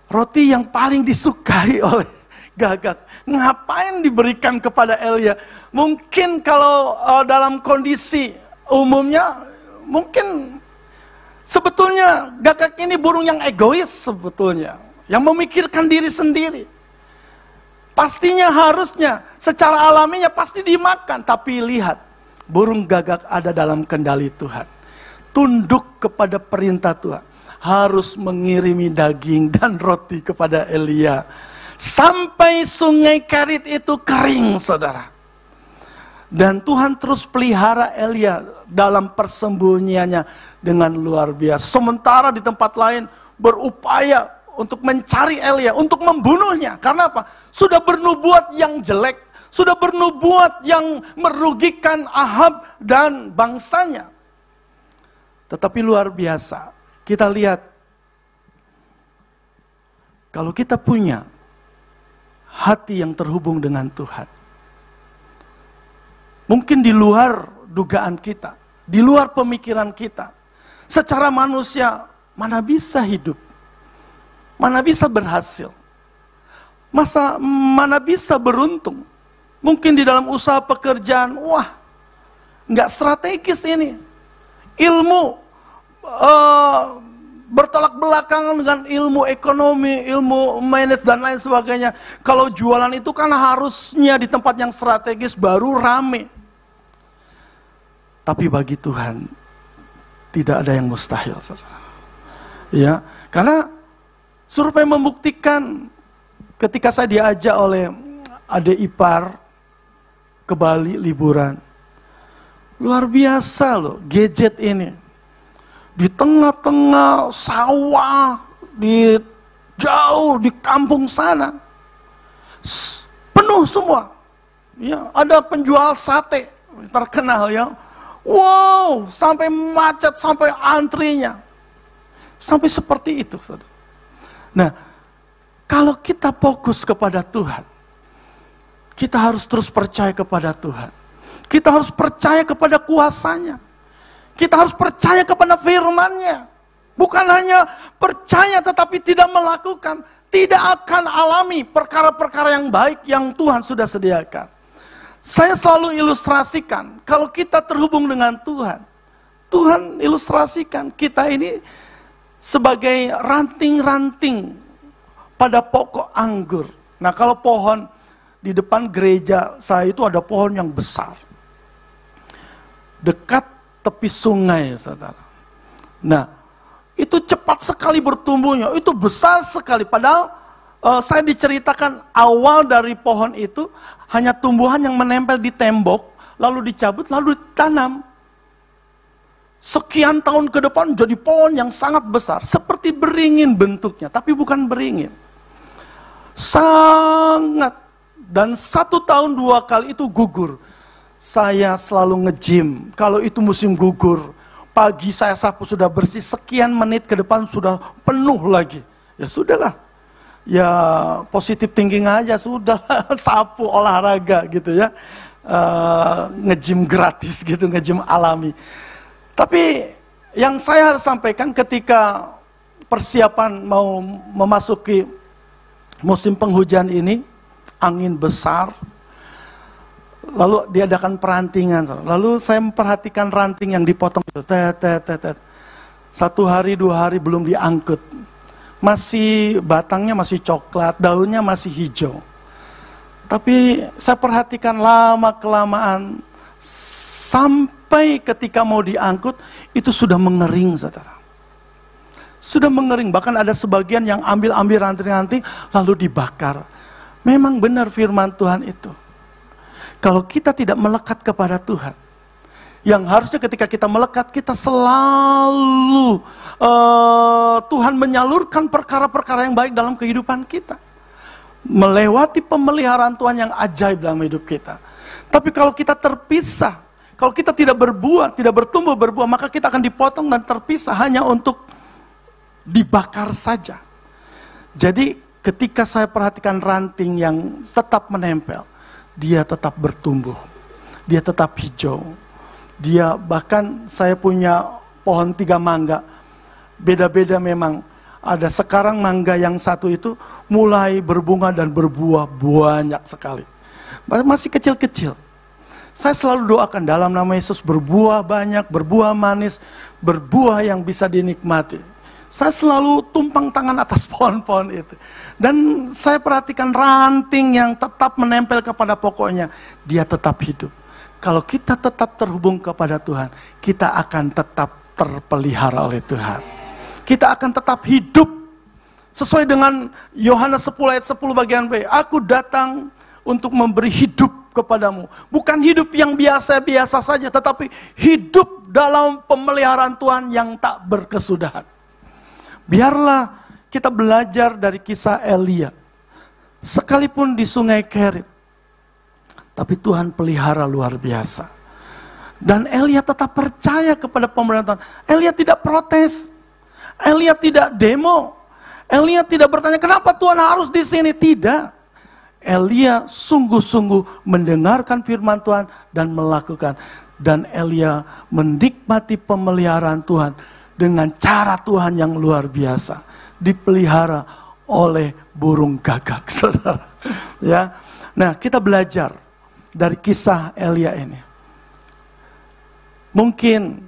Roti yang paling disukai oleh gagak. Ngapain diberikan kepada Elia? Mungkin kalau dalam kondisi umumnya, mungkin sebetulnya gagak ini burung yang egois sebetulnya. Yang memikirkan diri sendiri. Pastinya harusnya secara alaminya pasti dimakan. Tapi lihat, burung gagak ada dalam kendali Tuhan. Tunduk kepada perintah Tuhan. Harus mengirimi daging dan roti kepada Elia. Sampai sungai Kerit itu kering, saudara. Dan Tuhan terus pelihara Elia dalam persembunyiannya dengan luar biasa. Sementara di tempat lain berupaya untuk mencari Elia, untuk membunuhnya. Karena apa? Sudah bernubuat yang jelek, sudah bernubuat yang merugikan Ahab dan bangsanya. Tetapi luar biasa, kita lihat, kalau kita punya hati yang terhubung dengan Tuhan, mungkin di luar dugaan kita, di luar pemikiran kita, secara manusia, mana bisa hidup, mana bisa berhasil, mana bisa beruntung. Mungkin di dalam usaha pekerjaan, wah, nggak strategis ini. Ilmu bertolak belakangan dengan ilmu ekonomi, ilmu manage dan lain sebagainya. Kalau jualan itu kan harusnya di tempat yang strategis baru rame. Tapi bagi Tuhan tidak ada yang mustahil, saudara. Ya, karena survei membuktikan ketika saya diajak oleh adik ipar ke Bali liburan, luar biasa loh gadget ini. Di tengah-tengah sawah, jauh di kampung sana, penuh semua. Ya, ada penjual sate terkenal ya. Wow, sampai macet, sampai antrinya. Sampai seperti itu, saudara. Nah, kalau kita fokus kepada Tuhan, kita harus terus percaya kepada Tuhan. Kita harus percaya kepada kuasa-Nya. Kita harus percaya kepada firman-Nya. Bukan hanya percaya tetapi tidak melakukan. Tidak akan alami perkara-perkara yang baik yang Tuhan sudah sediakan. Saya selalu ilustrasikan, kalau kita terhubung dengan Tuhan, Tuhan ilustrasikan kita ini sebagai ranting-ranting pada pokok anggur. Nah, kalau pohon di depan gereja saya itu ada pohon yang besar, dekat tepi sungai, saudara. Nah, itu cepat sekali bertumbuhnya, itu besar sekali. Padahal saya diceritakan awal dari pohon itu hanya tumbuhan yang menempel di tembok, lalu dicabut, lalu ditanam. Sekian tahun ke depan jadi pohon yang sangat besar, seperti beringin bentuknya, tapi bukan beringin. Sangat, dan 1 tahun 2 kali itu gugur. Saya selalu nge-gym, kalau itu musim gugur, pagi saya sapu sudah bersih, sekian menit ke depan sudah penuh lagi. Ya sudahlah, ya positif thinking aja sudah, sapu olahraga gitu ya, nge-gym gratis gitu, nge-gym alami. Tapi yang saya harus sampaikan ketika persiapan mau memasuki musim penghujan ini, angin besar, lalu diadakan perantingan. Lalu saya memperhatikan ranting yang dipotong itu, 1 hari 2 hari belum diangkut. Masih batangnya masih coklat, daunnya masih hijau. Tapi saya perhatikan lama-kelamaan, sampai ketika mau diangkut, itu sudah mengering, saudara. Sudah mengering, bahkan ada sebagian yang ambil ranting-ranting, lalu dibakar. Memang benar firman Tuhan itu. Kalau kita tidak melekat kepada Tuhan, yang harusnya ketika kita melekat, kita selalu Tuhan menyalurkan perkara-perkara yang baik dalam kehidupan kita. Melewati pemeliharaan Tuhan yang ajaib dalam hidup kita. Tapi kalau kita terpisah, kalau kita tidak berbuah, tidak bertumbuh berbuah, maka kita akan dipotong dan terpisah hanya untuk dibakar saja. Jadi ketika saya perhatikan ranting yang tetap menempel, dia tetap bertumbuh, dia tetap hijau. Dia bahkan saya punya pohon 3 mangga, beda-beda memang. Ada sekarang mangga yang satu itu mulai berbunga dan berbuah banyak sekali. Masih kecil-kecil. Saya selalu doakan dalam nama Yesus berbuah banyak, berbuah manis, berbuah yang bisa dinikmati. Saya selalu tumpang tangan atas pohon-pohon itu. Dan saya perhatikan ranting yang tetap menempel kepada pokoknya, dia tetap hidup. Kalau kita tetap terhubung kepada Tuhan, kita akan tetap terpelihara oleh Tuhan. Kita akan tetap hidup. Sesuai dengan Yohanes 10 ayat 10 bagian B. Aku datang untuk memberi hidup kepadamu. Bukan hidup yang biasa-biasa saja, tetapi hidup dalam pemeliharaan Tuhan yang tak berkesudahan. Biarlah kita belajar dari kisah Elia. Sekalipun di sungai Kerit, tapi Tuhan pelihara luar biasa. Dan Elia tetap percaya kepada pemerintahan. Elia tidak protes. Elia tidak demo. Elia tidak bertanya, kenapa Tuhan harus di sini? Tidak. Elia sungguh-sungguh mendengarkan firman Tuhan dan melakukan. Dan Elia menikmati pemeliharaan Tuhan dengan cara Tuhan yang luar biasa. Dipelihara oleh burung gagak, saudara. Ya, nah kita belajar dari kisah Elia ini. Mungkin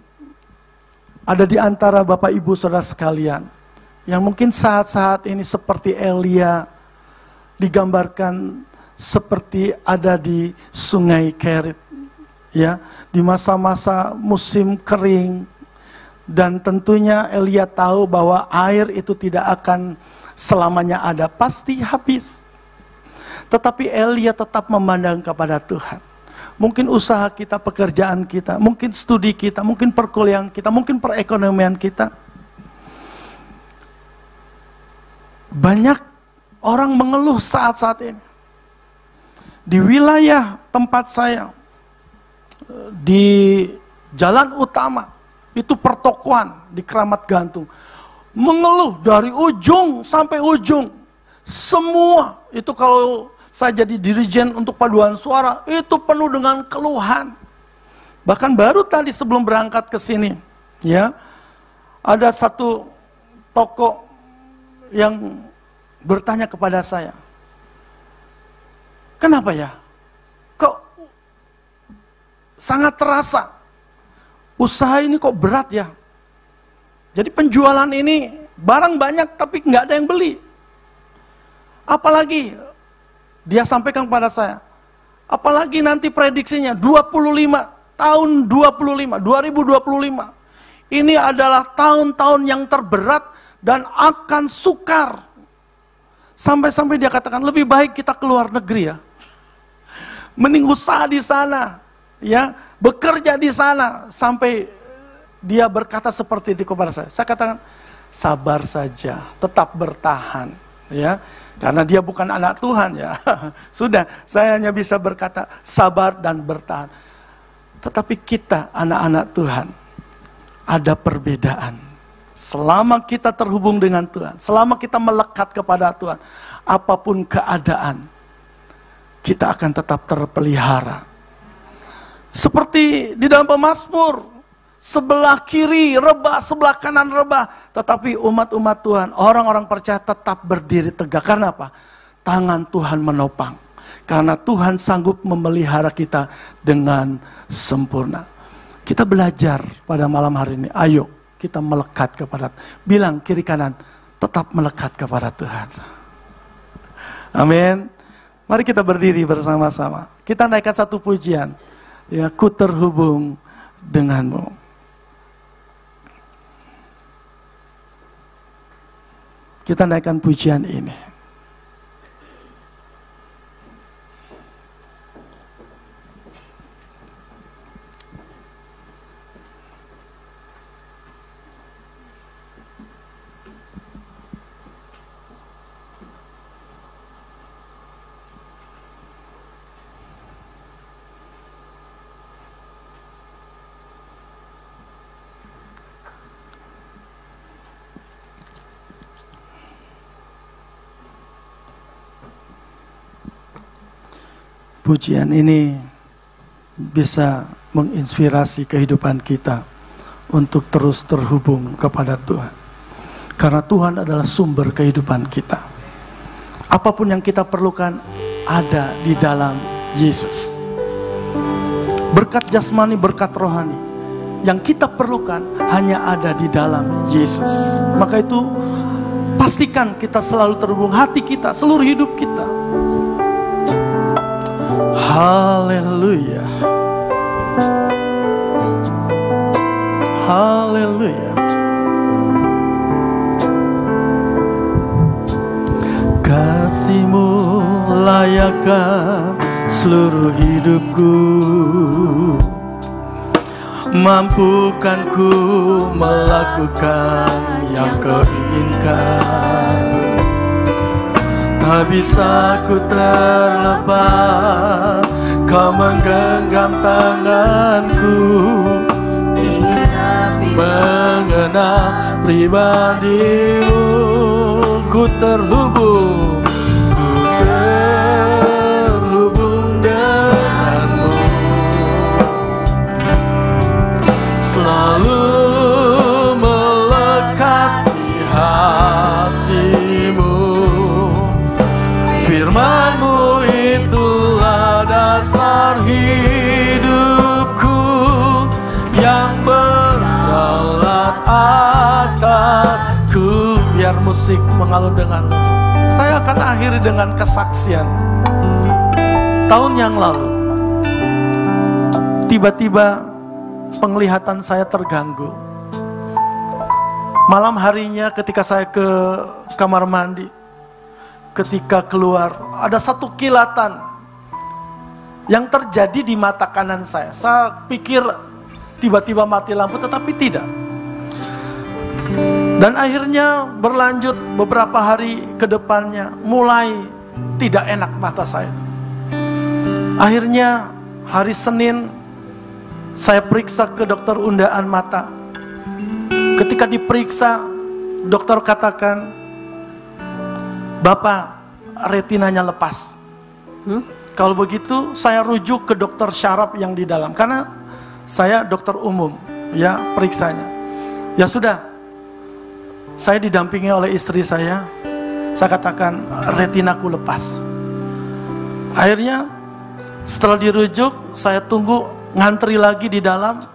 ada di antara Bapak Ibu saudara sekalian yang mungkin saat-saat ini seperti Elia, digambarkan seperti ada di sungai Kerit, ya, di masa-masa musim kering, dan tentunya Elia tahu bahwa air itu tidak akan selamanya ada, pasti habis. Tetapi Elia tetap memandang kepada Tuhan. Mungkin usaha kita, pekerjaan kita, mungkin studi kita, mungkin perkuliahan kita, mungkin perekonomian kita. Banyak orang mengeluh saat-saat ini. Di wilayah tempat saya, di jalan utama, itu pertokoan di Keramat Gantung. Mengeluh dari ujung sampai ujung. Semua, itu kalau saya jadi dirijen untuk paduan suara, itu penuh dengan keluhan. Bahkan baru tadi sebelum berangkat ke sini, ya, ada satu toko yang bertanya kepada saya, kenapa ya? Kok sangat terasa usaha ini kok berat ya? Jadi penjualan ini barang banyak tapi nggak ada yang beli. Apalagi dia sampaikan kepada saya, apalagi nanti prediksinya 2025, ini adalah tahun-tahun yang terberat dan akan sukar. Sampai-sampai dia katakan lebih baik kita keluar negeri ya. Mending usaha di sana, ya, bekerja di sana. Sampai dia berkata seperti itu kepada saya. Saya katakan sabar saja, tetap bertahan, ya. Karena dia bukan anak Tuhan ya. Sudah, saya hanya bisa berkata sabar dan bertahan. Tetapi kita anak-anak Tuhan ada perbedaan. Selama kita terhubung dengan Tuhan, selama kita melekat kepada Tuhan, apapun keadaan, kita akan tetap terpelihara. Seperti di dalam Pemazmur, sebelah kiri rebah, sebelah kanan rebah. Tetapi umat-umat Tuhan, orang-orang percaya tetap berdiri tegak. Karena apa? Tangan Tuhan menopang. Karena Tuhan sanggup memelihara kita dengan sempurna. Kita belajar pada malam hari ini, ayo kita melekat kepada, bilang kiri kanan, tetap melekat kepada Tuhan. Amin. Mari kita berdiri bersama-sama. Kita naikkan satu pujian. Ya, ku terhubung denganmu. Kita naikkan pujian ini. Pujian ini bisa menginspirasi kehidupan kita untuk terus terhubung kepada Tuhan. Karena Tuhan adalah sumber kehidupan kita. Apapun yang kita perlukan ada di dalam Yesus. Berkat jasmani, berkat rohani yang kita perlukan hanya ada di dalam Yesus. Maka itu pastikan kita selalu terhubung, hati kita, seluruh hidup kita. Haleluya. Haleluya. Kasih-Mu layakkan seluruh hidupku, mampukan ku melakukan yang Kau inginkan. Tak bisa ku terlepas, Kau menggenggam tanganku, mengenal pribadimu, ku terhubung denganmu, selalu melekat di hatimu. Firman-Mu itulah dasar hidupku yang berdaulat atasku. Biar musik mengalun denganmu. Saya akan akhiri dengan kesaksian. Tahun yang lalu, tiba-tiba penglihatan saya terganggu. Malam harinya ketika saya ke kamar mandi, ketika keluar, ada satu kilatan yang terjadi di mata kanan saya. Saya pikir tiba-tiba mati lampu, tetapi tidak. Dan akhirnya berlanjut beberapa hari ke depannya, mulai tidak enak mata saya. Akhirnya hari Senin saya periksa ke dokter undaan mata. Ketika diperiksa, dokter katakan, "Bapak, retinanya lepas." Kalau begitu saya rujuk ke dokter syaraf yang di dalam, karena saya dokter umum, ya periksanya. Ya sudah, saya didampingi oleh istri saya katakan retinaku lepas. Akhirnya setelah dirujuk, saya tunggu ngantri lagi di dalam.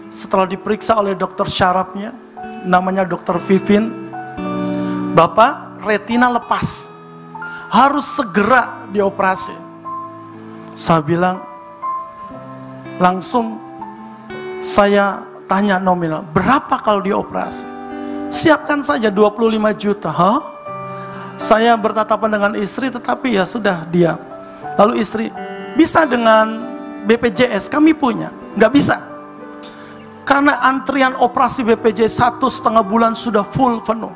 Setelah diperiksa oleh dokter syarafnya, namanya dokter Vivin, "Bapak, retina lepas, harus segera dioperasi." Saya bilang, langsung saya tanya nominal, "Berapa kalau dioperasi?" "Siapkan saja 25 juta. Hah? Saya bertatapan dengan istri, tetapi ya sudah diam. Lalu istri, "Bisa dengan BPJS, kami punya." Nggak bisa. Karena antrian operasi BPJS 1,5 bulan sudah full penuh.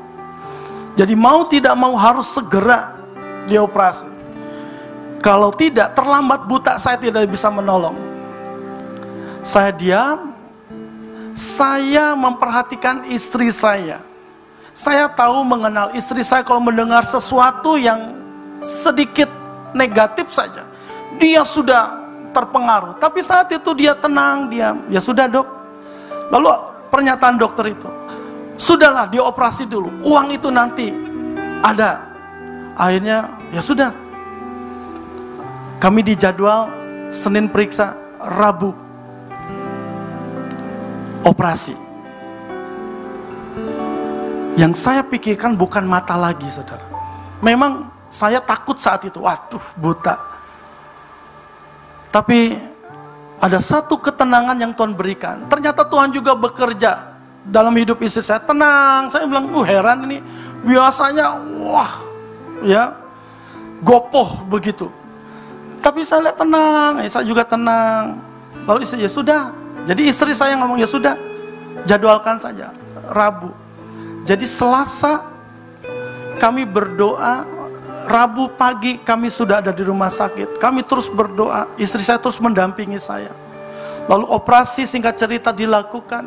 Jadi mau tidak mau harus segera dioperasi. Kalau tidak, terlambat buta, saya tidak bisa menolong. Saya diam. Saya memperhatikan istri saya. Saya tahu mengenal istri saya, kalau mendengar sesuatu yang sedikit negatif saja, dia sudah terpengaruh. Tapi saat itu dia tenang, diam. "Ya sudah, Dok." Lalu pernyataan dokter itu, "Sudahlah, dioperasi dulu. Uang itu nanti ada." Akhirnya, ya sudah. Kami dijadwal Senin periksa, Rabu operasi. Yang saya pikirkan bukan mata lagi, saudara. Memang saya takut saat itu, waduh buta. Tapi ada satu ketenangan yang Tuhan berikan. Ternyata Tuhan juga bekerja dalam hidup istri saya. Tenang, saya bilang, heran ini. Biasanya, wah, ya, gopoh begitu. Tapi saya lihat tenang, saya juga tenang. Lalu istri, "Ya sudah." Jadi istri saya ngomong, "Ya sudah, jadwalkan saja Rabu." Jadi Selasa kami berdoa, Rabu pagi kami sudah ada di rumah sakit. Kami terus berdoa, istri saya terus mendampingi saya. Lalu operasi singkat cerita dilakukan.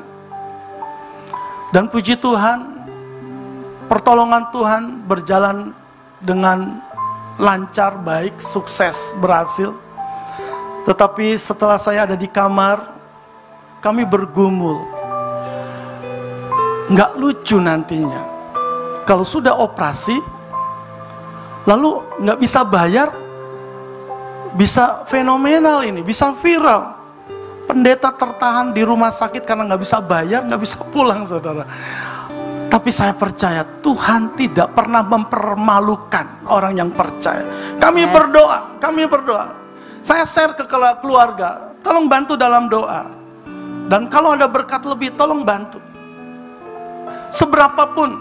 Dan puji Tuhan, pertolongan Tuhan berjalan dengan lancar, baik, sukses, berhasil. Tetapi setelah saya ada di kamar, kami bergumul. Nggak lucu nantinya. Kalau sudah operasi, lalu nggak bisa bayar, bisa fenomenal ini, bisa viral. Pendeta tertahan di rumah sakit karena nggak bisa bayar, nggak bisa pulang, saudara. Tapi saya percaya Tuhan tidak pernah mempermalukan orang yang percaya. Kami berdoa. Saya share ke keluarga, tolong bantu dalam doa. Dan kalau ada berkat lebih, tolong bantu. Seberapapun.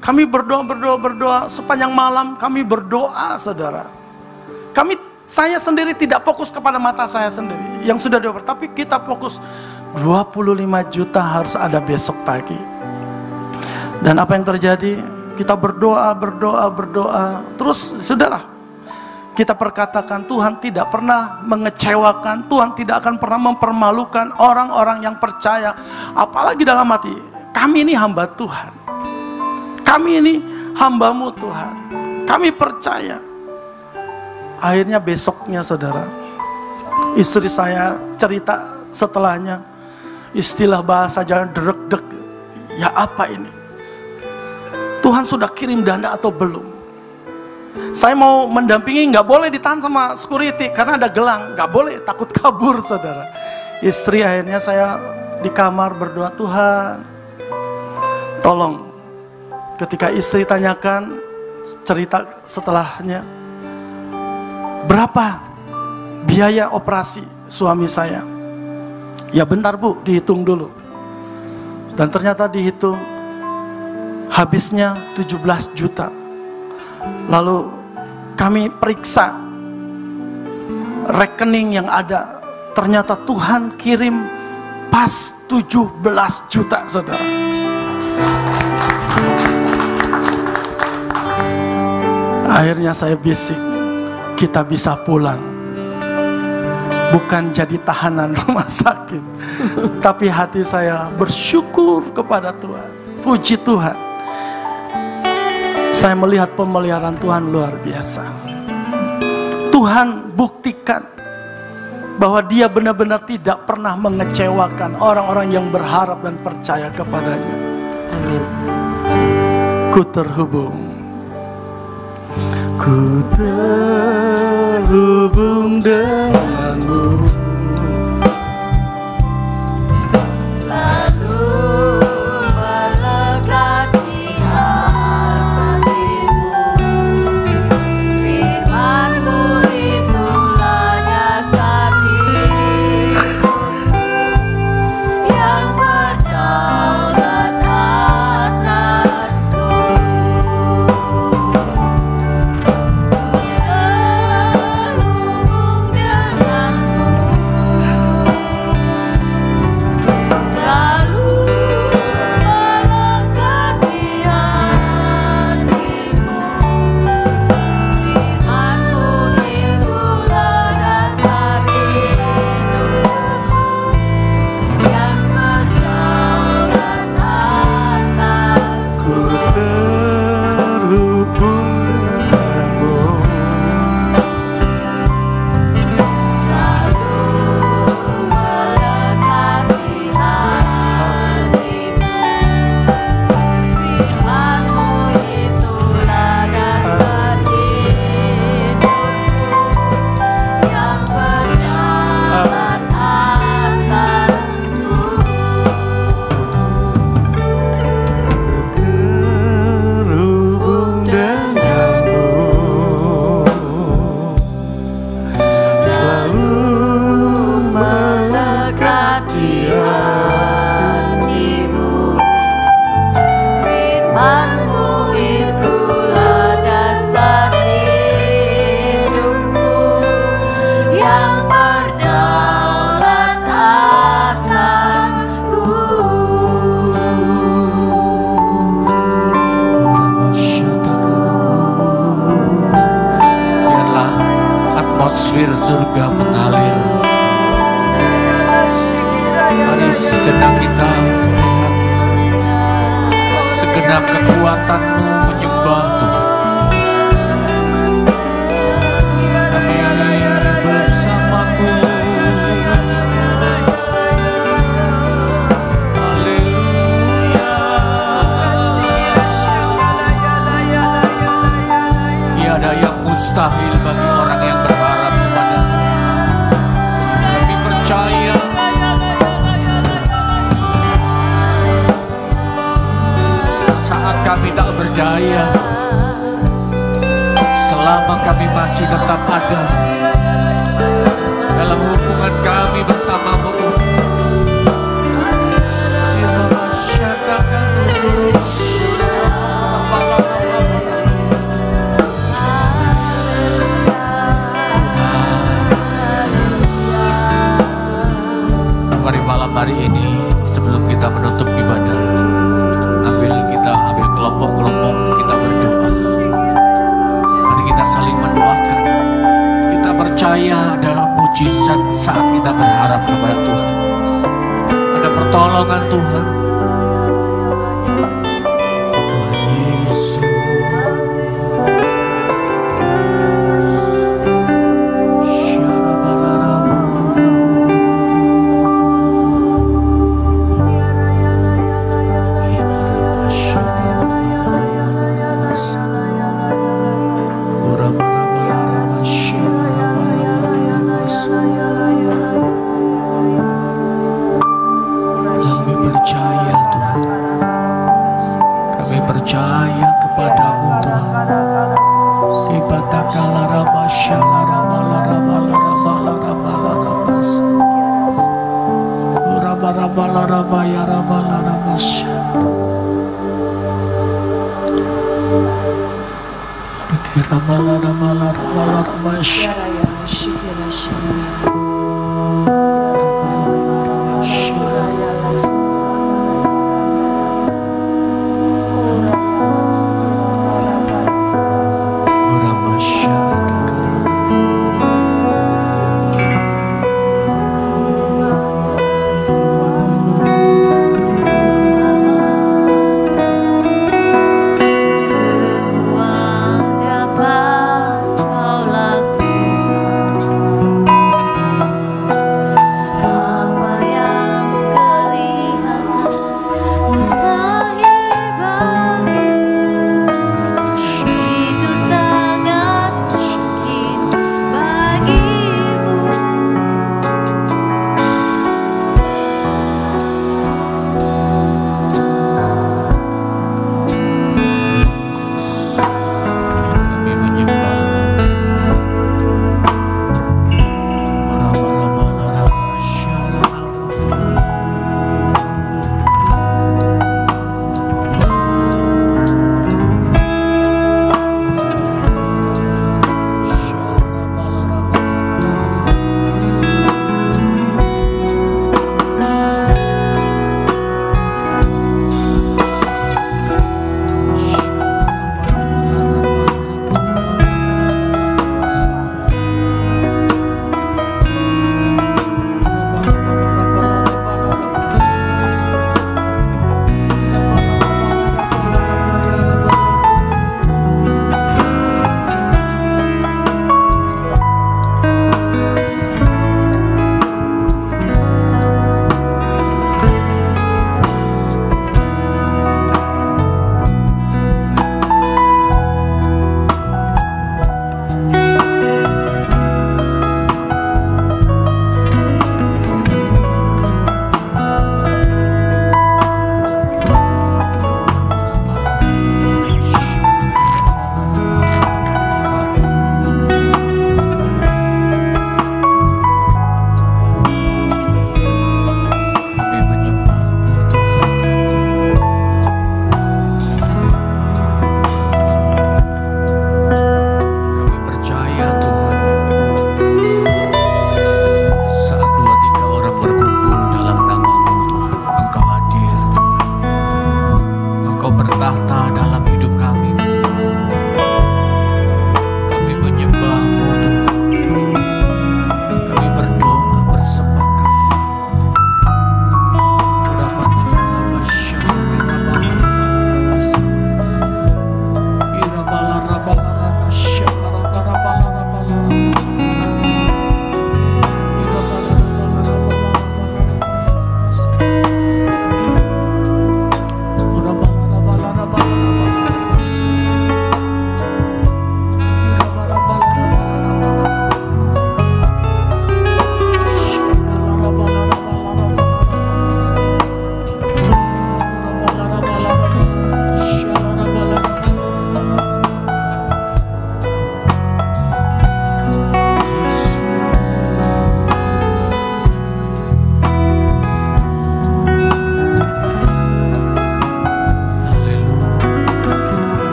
Kami berdoa sepanjang malam, kami berdoa, saudara. Saya sendiri tidak fokus kepada mata saya sendiri yang sudah dioper, tapi kita fokus 25 juta harus ada besok pagi. Dan apa yang terjadi? Kita berdoa. Terus sudahlah. Kita perkatakan Tuhan tidak pernah mengecewakan, Tuhan tidak akan pernah mempermalukan orang-orang yang percaya. Apalagi dalam hati, kami ini hamba Tuhan. Kami ini hamba-Mu Tuhan. Kami percaya. Akhirnya besoknya saudara, istri saya cerita setelahnya, istilah bahasa jangan derek-dek. Ya apa ini? Tuhan sudah kirim dana atau belum? Saya mau mendampingi, nggak boleh ditahan sama security karena ada gelang, nggak boleh, takut kabur saudara. Istri akhirnya saya di kamar berdoa, Tuhan tolong. Ketika istri tanyakan cerita setelahnya, berapa biaya operasi suami saya? Ya bentar Bu, dihitung dulu. Dan ternyata dihitung habisnya 17 juta. Lalu kami periksa rekening yang ada, ternyata Tuhan kirim pas 17 juta saudara. Akhirnya saya bisik, kita bisa pulang. Bukan jadi tahanan rumah sakit, tapi hati saya bersyukur kepada Tuhan. Puji Tuhan. Saya melihat pemeliharaan Tuhan luar biasa. Tuhan buktikan bahwa Dia benar-benar tidak pernah mengecewakan orang-orang yang berharap dan percaya kepadanya. Amin. Ku terhubung denganmu. Selalu melekati hatimu. Firman-Mu itulah dasar hidupku yang berdaulat atasku. Terhubung denganmu, selalu melekati hatimu. Firman-Mu itulah dasar hidupku yang berdaulat atasku. Terhubung denganmu. Selalu melekati hatimu. Firman-Mu itulah dasar hidupku yang berdaulat atasku. Terhubung denganmu, selalu Melekati hatimu. Firman-Mu itulah dasar hidupku yang berdaulat atasku. Biarlah atmosfer surga mengalir. Mari sejenak kita lihat segenap kekuatan-Mu menyembah Tuhan. Kami bersama-Mu. Haleluya. Tiada yang mustahil bagi orang yang berharap kepada-Mu. Kami percaya saat kami tak berdaya, selama kami masih tetap ada dalam hubungan kami bersama-Mu Tuhan. Mari malam hari ini sebelum kita menutup ibadah, kita ambil kelompok-kelompok, kita berdoa. Mari kita saling mendoakan. Kita percaya ada mujizat saat kita berharap kepada Tuhan. Ada pertolongan Tuhan.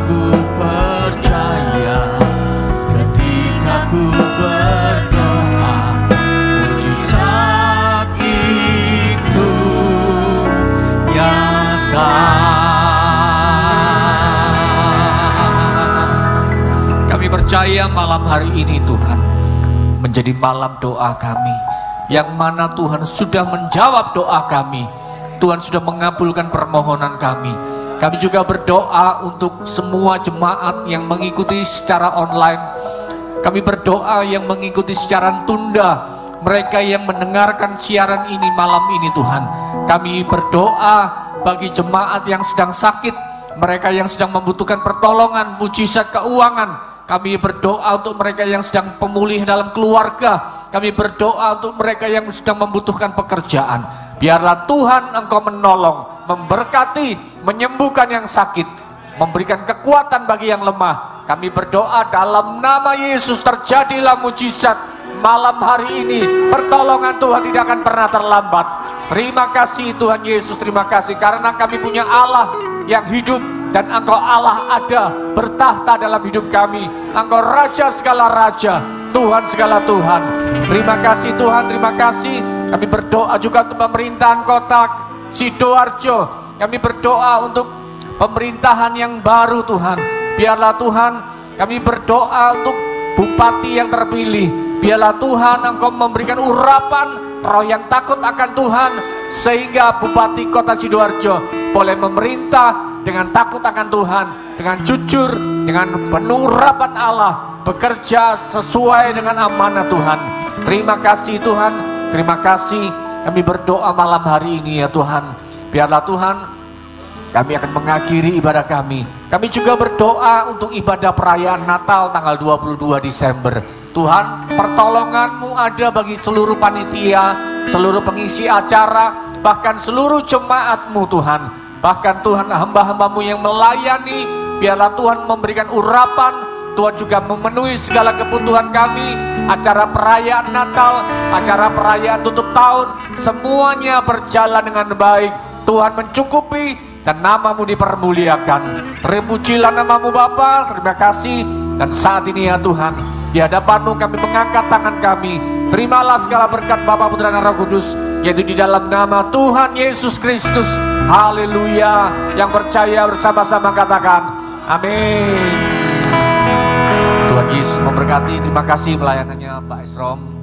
ku percaya, ketika ku berdoa, mujizat itu nyata. Kami percaya malam hari ini Tuhan menjadi malam doa kami, yang mana Tuhan sudah menjawab doa kami. Tuhan sudah mengabulkan permohonan kami. Kami juga berdoa untuk semua jemaat yang mengikuti secara online. Kami berdoa yang mengikuti secara tunda, mereka yang mendengarkan siaran ini malam ini Tuhan. Kami berdoa bagi jemaat yang sedang sakit, mereka yang sedang membutuhkan pertolongan, mujizat keuangan. Kami berdoa untuk mereka yang sedang pemulih dalam keluarga. Kami berdoa untuk mereka yang sedang membutuhkan pekerjaan. Biarlah Tuhan Engkau menolong, memberkati, menyembuhkan yang sakit, memberikan kekuatan bagi yang lemah. Kami berdoa dalam nama Yesus, terjadilah mujizat malam hari ini. Pertolongan Tuhan tidak akan pernah terlambat. Terima kasih Tuhan Yesus, terima kasih karena kami punya Allah yang hidup, dan Engkau Allah ada bertahta dalam hidup kami. Engkau Raja segala Raja, Tuhan segala Tuhan. Terima kasih Tuhan, terima kasih. Kami berdoa juga untuk pemerintahan kota Sidoarjo. Kami berdoa untuk pemerintahan yang baru Tuhan. Biarlah Tuhan, kami berdoa untuk bupati yang terpilih. Biarlah Tuhan Engkau memberikan urapan roh yang takut akan Tuhan, sehingga bupati kota Sidoarjo boleh memerintah dengan takut akan Tuhan, dengan jujur, dengan penuh urapan Allah, bekerja sesuai dengan amanah Tuhan. Terima kasih Tuhan, terima kasih. Kami berdoa malam hari ini ya Tuhan. Biarlah Tuhan, kami akan mengakhiri ibadah kami. Kami juga berdoa untuk ibadah perayaan Natal tanggal 22 Desember. Tuhan, pertolongan-Mu ada bagi seluruh panitia, seluruh pengisi acara, bahkan seluruh jemaat-Mu Tuhan. Bahkan Tuhan, hamba-hamba-Mu yang melayani, biarlah Tuhan memberikan urapan. Tuhan juga memenuhi segala kebutuhan kami. Acara perayaan Natal, acara perayaan tutup tahun, semuanya berjalan dengan baik. Tuhan mencukupi dan nama-Mu dipermuliakan. Terpujilah nama-Mu Bapa, terima kasih. Dan saat ini ya Tuhan, di hadapan-Mu kami mengangkat tangan kami. Terimalah segala berkat Bapa, Putra dan Roh Kudus, yaitu di dalam nama Tuhan Yesus Kristus. Haleluya. Yang percaya bersama-sama katakan amin. Tuhan Yesus memberkati. Terima kasih pelayanannya Pak Esrom.